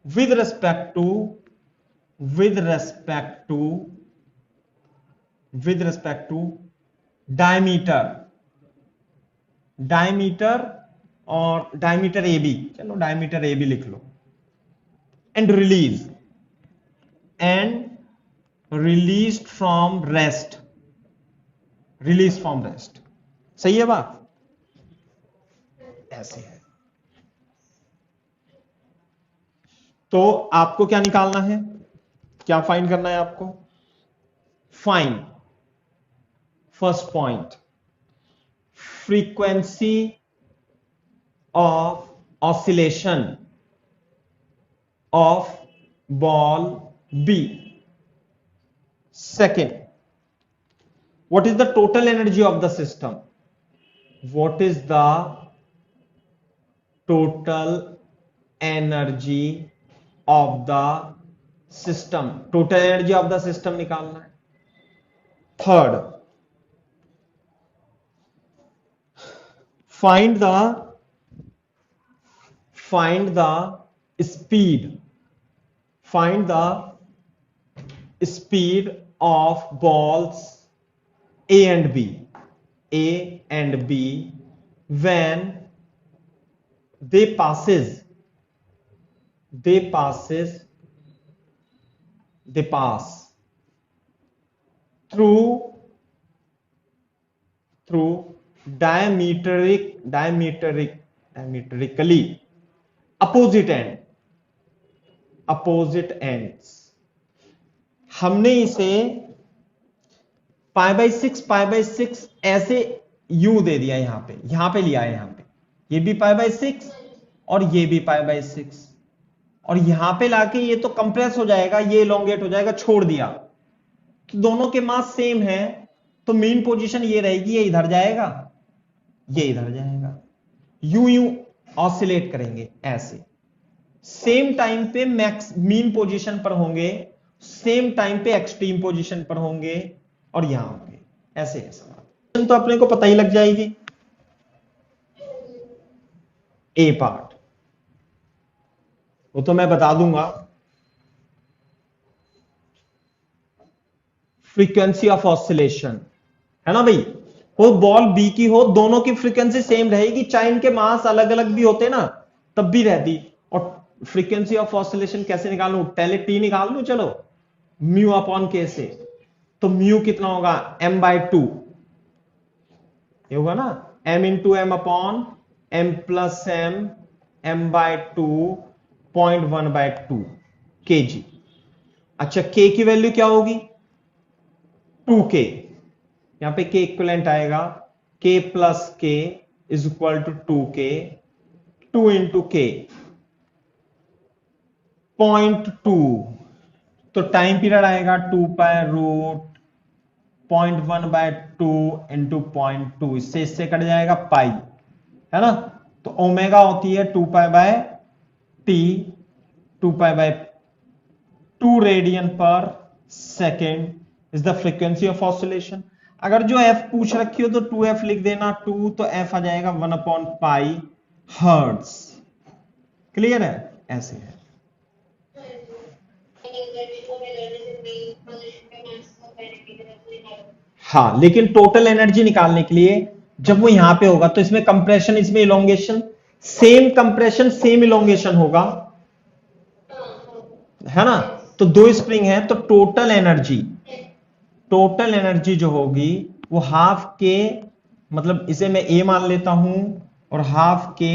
with respect to डायमीटर और डायमीटर AB। चलो डायमीटर AB लिख लो। And released from rest, release from rest. सही है बात? ऐसे है। तो आपको क्या निकालना है, क्या फाइंड करना है आपको? Find first point, frequency of oscillation of ball B. Second, what is the total energy of the system? What is the total energy of the system? Total energy of the system निकालना है। Third, find the speed of balls A and B when they pass through diametrically opposite ends। हमने इसे π/6 ऐसे you they दिया, यहां पे लिया है, यहां पे ये भी π/6 और ये भी π/6, और यहां पे लाके ये तो कंप्रेस हो जाएगा, ये इलोंगेट हो जाएगा, छोड़ दिया तो दोनों के मास सेम है, तो मीन पोजीशन ये रहेगी, ये इधर जाएगा, ये इधर जाएगा, यूं ऑसिलेट करेंगे ऐसे, सेम टाइम पे मैक्स मीन पोजीशन पर होंगे, सेम टाइम पे एक्सट्रीम पोजीशन पर होंगे, और यहां होंगे, ऐसे ऐसे। तो अपने को पता ही लग जाएगी। ए पार्ट वो तो मैं बता दूंगा, फ्रीक्वेंसी ऑफ ऑसिलेशन है ना भाई, वो बॉल बी की हो, दोनों की फ्रीक्वेंसी सेम रहेगी, चाहे इनके मास अलग अलग भी होते ना तब भी रहती। और फ्रीक्वेंसी ऑफ ऑसिलेशन कैसे निकालूं, पहले टी निकाल लूं, चलो म्यू अपॉन के से, तो म्यू कितना होगा, m/2 ये होगा ना, m into m upon m plus m, m/2 0.1/2 kg। अच्छा k की वैल्यू क्या होगी, 2k, यहां पे k इक्विवेलेंट आएगा, k plus k is equal to 2k, 2 into k 0.2, तो टाइम पीरियड आएगा 2 पाई रूट 0.1/2 इंटू 0.2, इससे कट जाएगा पाई, है ना, तो ओमेगा होती है 2 पाई 2 रेडियन पर second is the frequency of oscillation. अगर जो f पूछ रखी हो तो 2f लिख देना, 2 तो f आ जाएगा 1/पाई हर्ट्ज। क्लियर है? ऐसे है। हाँ, लेकिन टोटल एनर्जी निकालने के लिए जब वो यहां पे होगा तो इसमें कंप्रेशन, इसमें elongation, same compression same elongation होगा, है ना, तो दो स्प्रिंग है, तो टोटल एनर्जी जो होगी वो हाफ के, मतलब इसे मैं ए मान लेता हूं और हाफ के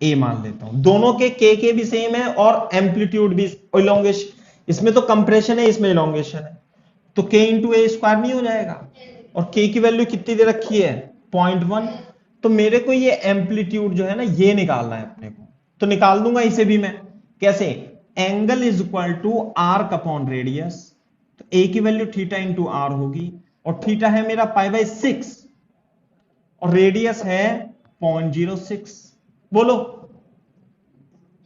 ए मान लेता हूं, दोनों के भी सेम है और एम्पलीट्यूड भी, इलोंगेशन, इसमें तो कंप्रेशन है, इसमें इलोंगेशन है, तो k इंटू ए स्क्वायर नहीं हो जाएगा, और k की वैल्यू कितनी दे रखी है, 0.1, तो मेरे को ये एम्पलीट्यूड जो है ना ये निकालना है अपने को, तो निकाल दूंगा इसे भी मैं, कैसे, angle is equal to arc upon radius, तो a की वैल्यू थीटा इंटू आर होगी, और थीटा है मेरा π/6 और रेडियस है 0.06, बोलो,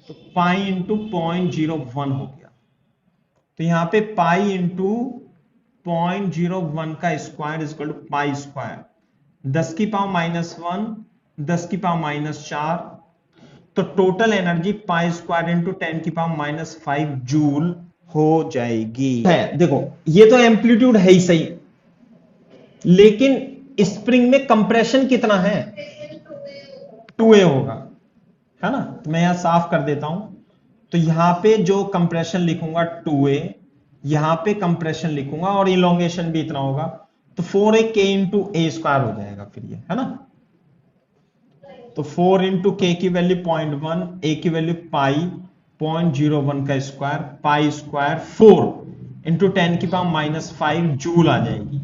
तो पाई इंटू 0.01 हो गया, तो यहां पे पाई इंटू 0.01 का square is equal to pi square, 10 की पावर -1, 10 की पावर -4, तो total energy pi square into 10 की पावर -5 जूल हो जाएगी। है, देखो ये तो एम्पलीट्यूड है ही सही, लेकिन स्प्रिंग में कंप्रेशन कितना है, 2a होगा, है ना, तो मैं यहां साफ कर देता हूं, तो यहां पे जो कंप्रेशन लिखूंगा 2a, यहां पे कंप्रेशन लिखूंगा और इलोंगेशन भी इतना होगा, तो 4a k इंटू ए स्क्वायर हो जाएगा फिर ये, है ना। तो 4 इंटू के की वैल्यू 0.1, ए की वैल्यू पाई 0.01 का square, pi square 4 into 10⁻⁻5 joule आ जाएगी।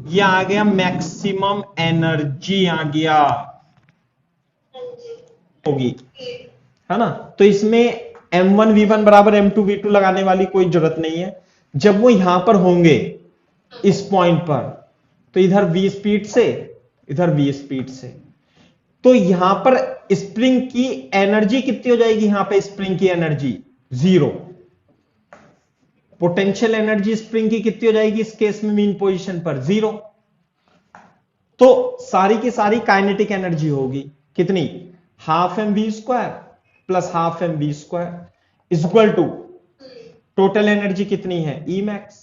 ये आ गया मैक्सिमम एनर्जी, आ गया होगी, है ना। तो इसमें m1 v1 बराबर m2 v2 लगाने वाली कोई जरूरत नहीं है। जब वो यहां पर होंगे इस पॉइंट पर, तो इधर v स्पीड से, इधर v स्पीड से, तो यहां पर स्प्रिंग की एनर्जी कितनी हो जाएगी, यहां पे स्प्रिंग की एनर्जी 0। पोटेंशियल एनर्जी स्प्रिंग की कितनी हो जाएगी इस केस में, मीन पोजीशन पर 0। तो सारी की सारी काइनेटिक एनर्जी होगी कितनी, half M V square plus half M V square equal to total energy कितनी है ई मैक्स,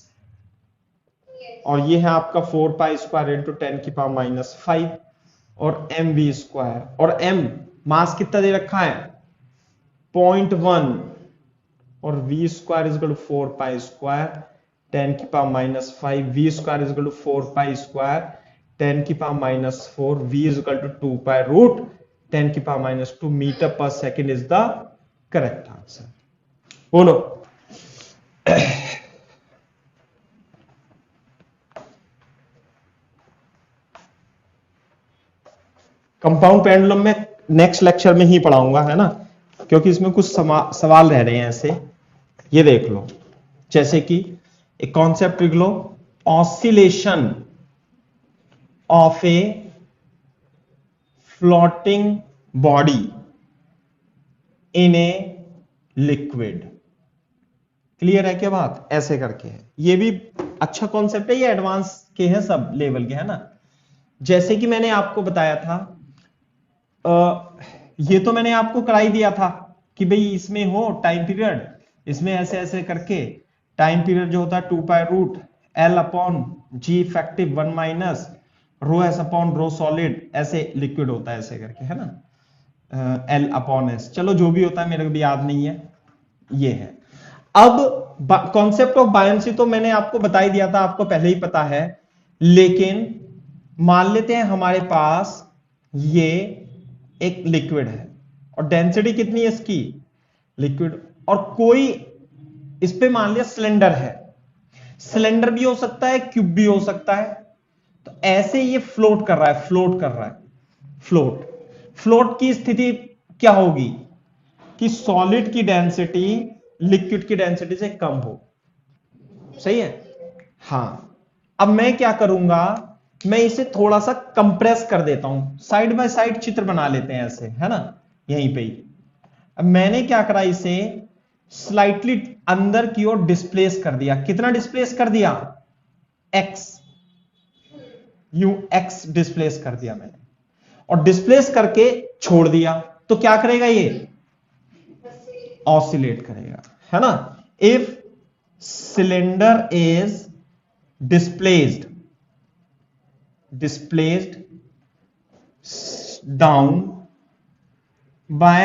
और ये है आपका 4 पाई स्क्वायर इंटू 10⁻⁻5 और एम वी स्क्वायर, और एम मास कितना दे रखा है 0.1, और V square is equal to 4 pi square 10⁻⁻5, V square is equal to 4 pi square 10⁻⁻4, V is equal to 2 pi root 10⁻⁻2 metre per second is the correct answer. बोलो compound pendulum में next lecture में ही पढ़ाऊंगा, है ना, क्योंकि इसमें कुछ सवाल रह रहे हैं ऐसे। ये देख लो, जैसे कि एक कॉन्सेप्ट लिख लो, oscillation of a floating body in a liquid. Clear है क्या बात, ऐसे करके है। ये भी अच्छा कॉन्सेप्ट है, ये एडवांस के हैं सब लेवल के, है ना। जैसे कि मैंने आपको बताया था, ये तो मैंने आपको कराई दिया था कि भाई इसमें हो टाइम पीरियड, इसमें ऐसे ऐसे करके टाइम पीरियड जो होता है 2 pi root L upon G effective 1 minus rho S upon rho solid, ऐसे लिक्विड होता है ऐसे करके, है ना, एल अपॉन एस, चलो जो भी होता है मेरे को भी याद नहीं है, ये है। अब कॉन्सेप्ट ऑफ बायंसी तो मैंने आपको बता ही दिया था, आपको पहले ही पता है, लेकिन मान लेते हैं हमारे पास ये एक लिक्विड है और डेंसिटी कितनी है इसकी लिक्विड, और कोई इस पे मान लिया सिलेंडर है, सिलेंडर भी हो सकता है क्यूब भी हो सकता है, तो ऐसे ये फ्लोट कर रहा है, फ्लोट कर रहा है, फ्लोट की स्थिति क्या होगी कि सॉलिड की डेंसिटी लिक्विड की डेंसिटी से कम हो, सही है। हां, अब मैं क्या करूंगा, मैं इसे थोड़ा सा कंप्रेस कर देता हूं, साइड बाय साइड चित्र बना लेते हैं ऐसे, है ना, यहीं पे ही। अब मैंने क्या करा, इसे स्लाइटली अंदर की ओर डिस्प्लेस कर दिया। कितना डिस्प्लेस कर दिया, एक्स, यू एक्स डिस्प्लेस कर दिया मैंने, और डिस्प्लेस करके छोड़ दिया, तो क्या करेगा ये ऑसिलेट करेगा, है ना। If cylinder is displaced down by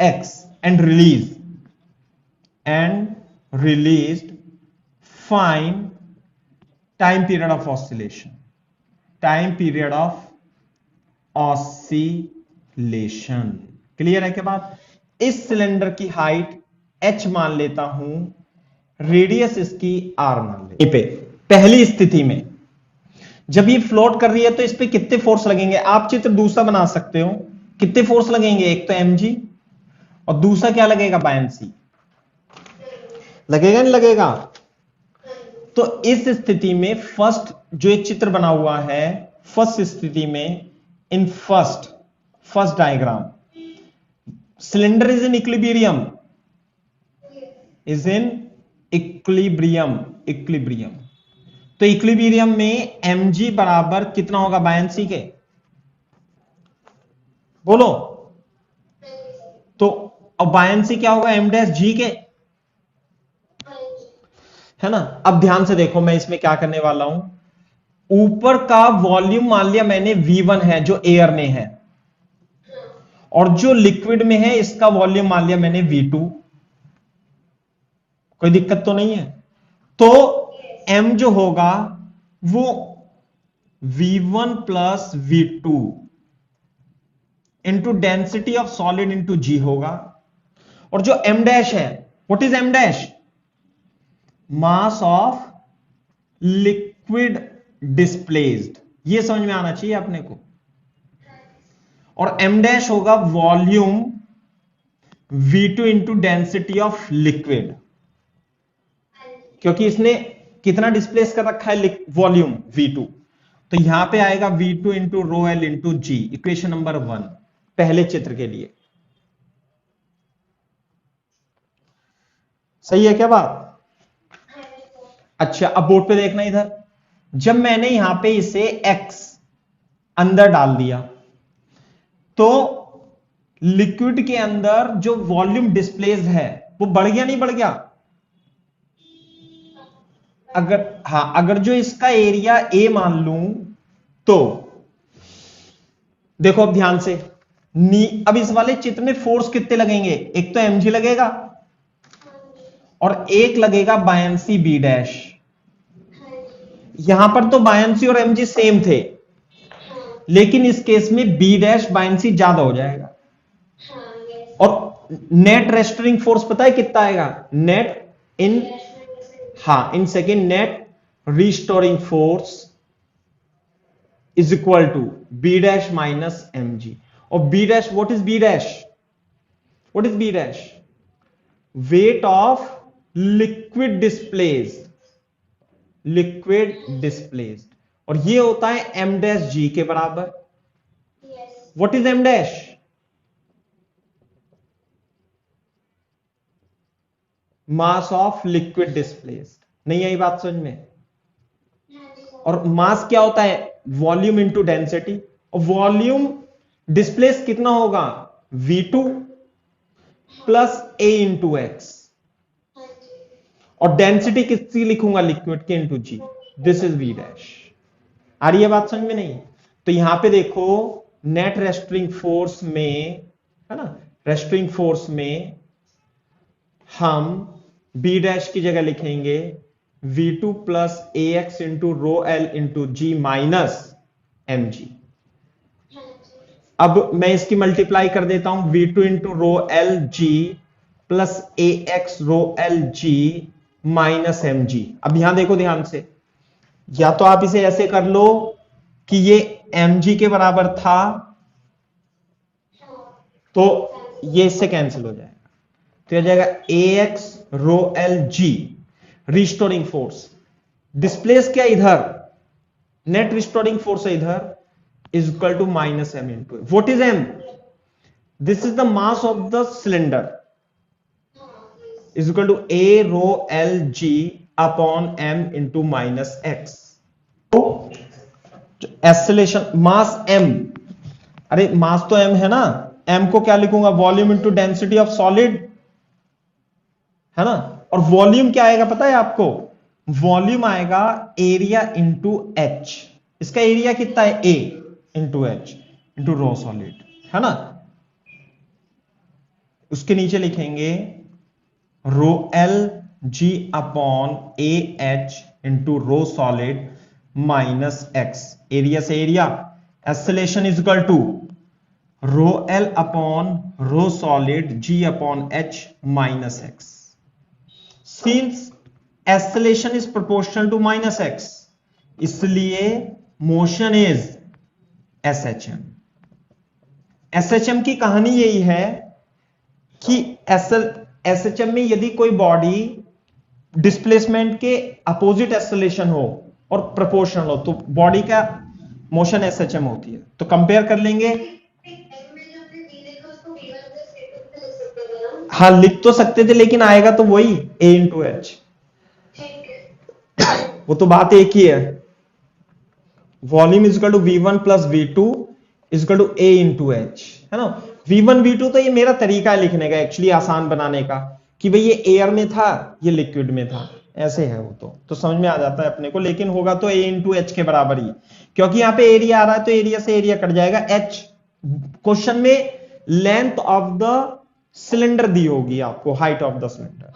x and released, find time period of oscillation, clear है क्या बात। इस सिलेंडर की हाइट h मान लेता हूं, रेडियस इसकी r मान लेता हूं। पहली स्थिति में जब ये फ्लोट कर रही है तो इस पे कितने फोर्स लगेंगे, आप चित्र दूसरा बना सकते हो, कितने फोर्स लगेंगे, एक तो mg और दूसरा क्या लगेगा बायंसी, लगेगा नहीं लगेगा। तो इस स्थिति में फर्स्ट जो एक चित्र बना हुआ है, फर्स्ट स्थिति में in first diagram cylinder is in equilibrium, तो इक्विलिब्रियम में mg बराबर कितना होगा बायंसी के, बोलो। तो अब बायंसी क्या होगा m डैश g के, है ना। अब ध्यान से देखो, मैं इसमें क्या करने वाला हूं, ऊपर का वॉल्यूम मान लिया मैंने v1 है जो एयर में है, और जो लिक्विड में है इसका वॉल्यूम मान लिया मैंने v2, कोई दिक्कत तो नहीं है। तो m जो होगा वो v1 plus v2 into density of solid into g होगा। और जो m डैश है, what is m dash? Mass of liquid displaced. ये समझ में आना चाहिए अपने को। और m डैश होगा volume v2 into density of liquid, क्योंकि इसने कितना डिस्प्लेस कर रखा है? Volume v2। तो यहां पे आएगा v2 into rho L into G, equation number 1 पहले चित्र के लिए। सही है क्या बात? अच्छा, अब बोर्ड पे देखना इधर। जब मैंने यहां पे इसे x अंदर डाल दिया तो लिक्विड के अंदर जो वॉल्यूम डिस्प्लेस है वो बढ़ गया नहीं बढ़ गया? अगर जो इसका एरिया a मान लूं तो देखो अब ध्यान से, अब इस वाले चित्र में फोर्स कितने लगेंगे? एक तो mg लगेगा और एक लगेगा बायंसी b डैश। यहां पर तो बायंसी और mg सेम थे, लेकिन इस केस में b डैश बायंसी ज्यादा हो जाएगा। और नेट रेस्टरिंग फोर्स पता है कितना आएगा? Net in second net restoring force is equal to B dash minus M G. और B dash, what is B dash? What is B dash? Weight of liquid displaced, liquid displaced. और ये होता है M dash G के बराबर। What is M dash? Mass of liquid displaced. नहीं आई बात समझ में? और मास क्या होता है? Volume into density. और वॉल्यूम डिस्प्लेस कितना होगा? v2 plus a into X. और डेंसिटी किसकी लिखूंगा? लिक्विड के into G. This is v dash. आ रही है बात समझ में? नहीं तो यहां पे देखो, नेट रेस्टरिंग फोर्स में, है ना, रेस्टरिंग फोर्स में हम b डैश की जगह लिखेंगे v2 plus A X into rho L into G minus M G. अब मैं इसकी मल्टीप्लाई कर देता हूं, v2 into rho L G plus A X rho L G minus M G. अब यहां देखो ध्यान से, या तो आप इसे ऐसे कर लो कि ये एम जी के बराबर था तो ये इससे कैंसिल हो जाएगा, तो यह जाएगा A X rho L G. Restoring force displace क्या इधर? नेट रिस्टोरिंग फोर्स है इधर, is equal to minus M into. What is M? This is the mass of the cylinder, is equal to A rho L G upon M into minus X. तो acceleration mass M, अरे mass तो M है ना, M को क्या लिखूंगा? Volume into density of solid, है ना। और वॉल्यूम क्या आएगा पता है आपको? वॉल्यूम आएगा एरिया इंटू एच। इसका एरिया कितना है? A into H into rho solid, है ना। उसके नीचे लिखेंगे rho L G upon A H into rho solid minus X. Area से area, acceleration is equal to rho L upon rho solid G upon H minus X. Since acceleration is proportional to minus x, इसलिए motion is SHM। SHM की कहानी यही है कि SHM में यदि कोई बॉडी डिस्प्लेसमेंट के अपोजिट एक्सेलेरेशन हो और प्रोपोर्शनल हो तो बॉडी का मोशन SHM होती है। तो कंपेयर कर लेंगे। हाँ लिख तो सकते थे, लेकिन आएगा तो वही a इंटू एच। वो तो बात एक ही है। Volume is equal to v1 plus v2 is equal to a into H, है ना। v1 v2 तो ये मेरा तरीका है लिखने का, एक्चुअली आसान बनाने का, कि भाई ये एयर में था ये लिक्विड में था, ऐसे है वो तो समझ में आ जाता है अपने को। लेकिन होगा तो a इंटू एच के बराबर ही, क्योंकि यहां पे एरिया आ रहा है तो एरिया से एरिया कट जाएगा। h क्वेश्चन में लेंथ ऑफ द सिलेंडर दी होगी आपको, हाइट ऑफ द सिलेंडर।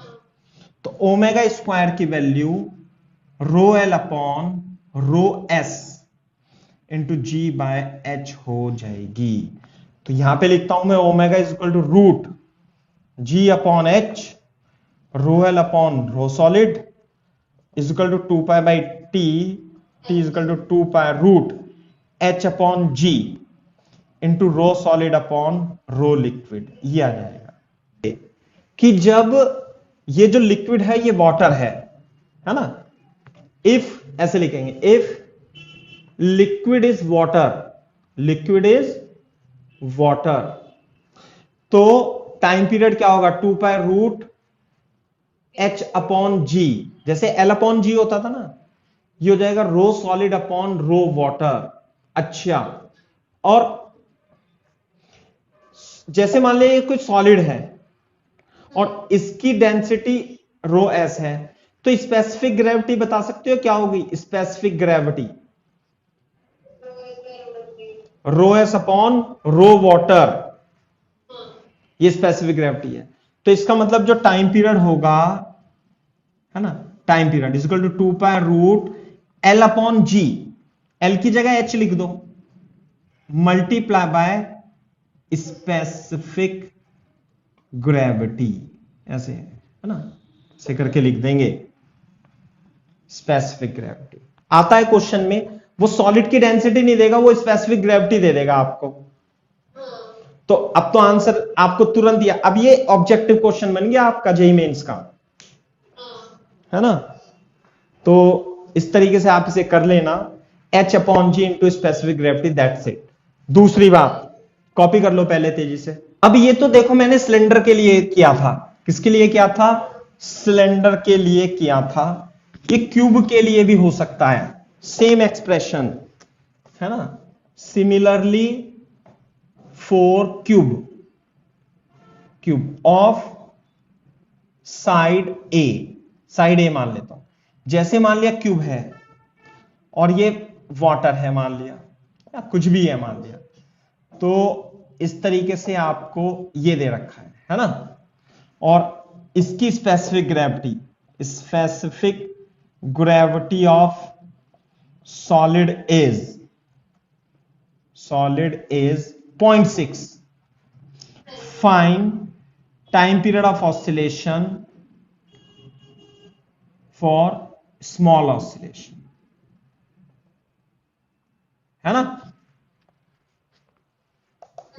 तो तो ओमेगा स्क्वायर की value rho L upon rho S into G by H हो जाएगी। तो यहां पे लिखता हूं मैं omega is equal to root G upon H rho L upon rho solid is equal to 2 pi by T T is equal to 2 pi root H upon G into rho solid upon rho liquid. ये आ जाएगा कि जब ये जो liquid है ये water है ना, इफ ऐसे लिखेंगे if liquid is water, liquid is water, तो टाइम पीरियड क्या होगा 2 पाई रूट एच अपॉन जी, जैसे एल अपॉन जी होता था ना, ये हो जाएगा रो सॉलिड अपॉन रो वाटर। अच्छा, और जैसे मान लीजिए कोई सॉलिड है और इसकी डेंसिटी रो एस है, तो स्पेसिफिक ग्रेविटी बता सकते हो क्या होगी? स्पेसिफिक ग्रेविटी रो एस अपॉन रो वाटर, ये स्पेसिफिक ग्रेविटी है। तो इसका मतलब जो टाइम पीरियड होगा है ना, time period is equal to 2 pi root L upon G, L की जगह एच लिख दो, मल्टीप्लाई बाय स्पेसिफिक ग्रेविटी, ऐसे है ना, ऐसे करके लिख देंगे स्पेसिफिक ग्रेविटी। आता है क्वेश्चन में, वो सॉलिड की डेंसिटी नहीं देगा, वो स्पेसिफिक ग्रेविटी दे देगा आपको। तो अब तो आंसर आपको तुरंत दिया। अब ये ऑब्जेक्टिव क्वेश्चन बन गया आपका जेईई मेंस का, है ना। तो इस तरीके से आप इसे कर लेना, H upon G into specific gravity, that's it. दूसरी बात कॉपी कर लो पहले तेजी से। अब ये तो देखो मैंने सिलेंडर के लिए किया था, किसके लिए किया था? सिलेंडर के लिए किया था। ये क्यूब के लिए भी हो सकता है, सेम एक्सप्रेशन है ना। Similarly for cube, cube of side A, side A मान लेता हूं। जैसे मान लिया क्यूब है और ये वाटर है मान लिया, या कुछ भी है मान लिया, तो इस तरीके से आपको ये दे रखा है ना, और इसकी specific gravity, specific gravity of solid is 0.6। Find time period of oscillation for small oscillation, है ना।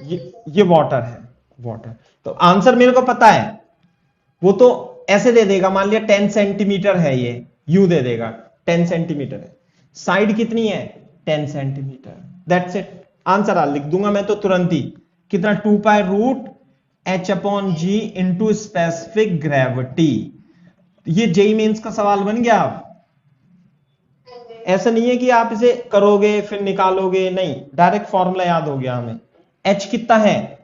ये वाटर है, वाटर। तो आंसर मेरे को पता है, वो तो ऐसे दे देगा, मान लिया 10 सेंटीमीटर है, ये यू दे देगा 10 सेंटीमीटर है, साइड कितनी है 10 सेंटीमीटर, दैट्स इट। आंसर लिख दूंगा मैं तो तुरंत ही, कितना 2 pi root H upon G into specific gravity. ये जेईई मेंस का सवाल बन गया। आप ऐसा नहीं है कि आप इसे करोगे फिर निकालोगे, नहीं, डायरेक्ट फॉर्मूला याद हो गया हमें। एच कितना है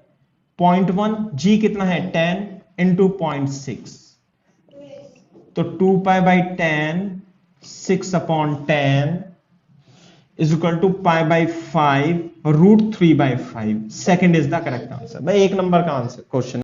0.1, जी कितना है 10 इंटू 0.6, तो 2 pi by 10 6 upon 10 is equal to pi by 5 root 3 by 5। Second is the correct answer भाई, 1 नंबर का आंसर क्वेश्चन।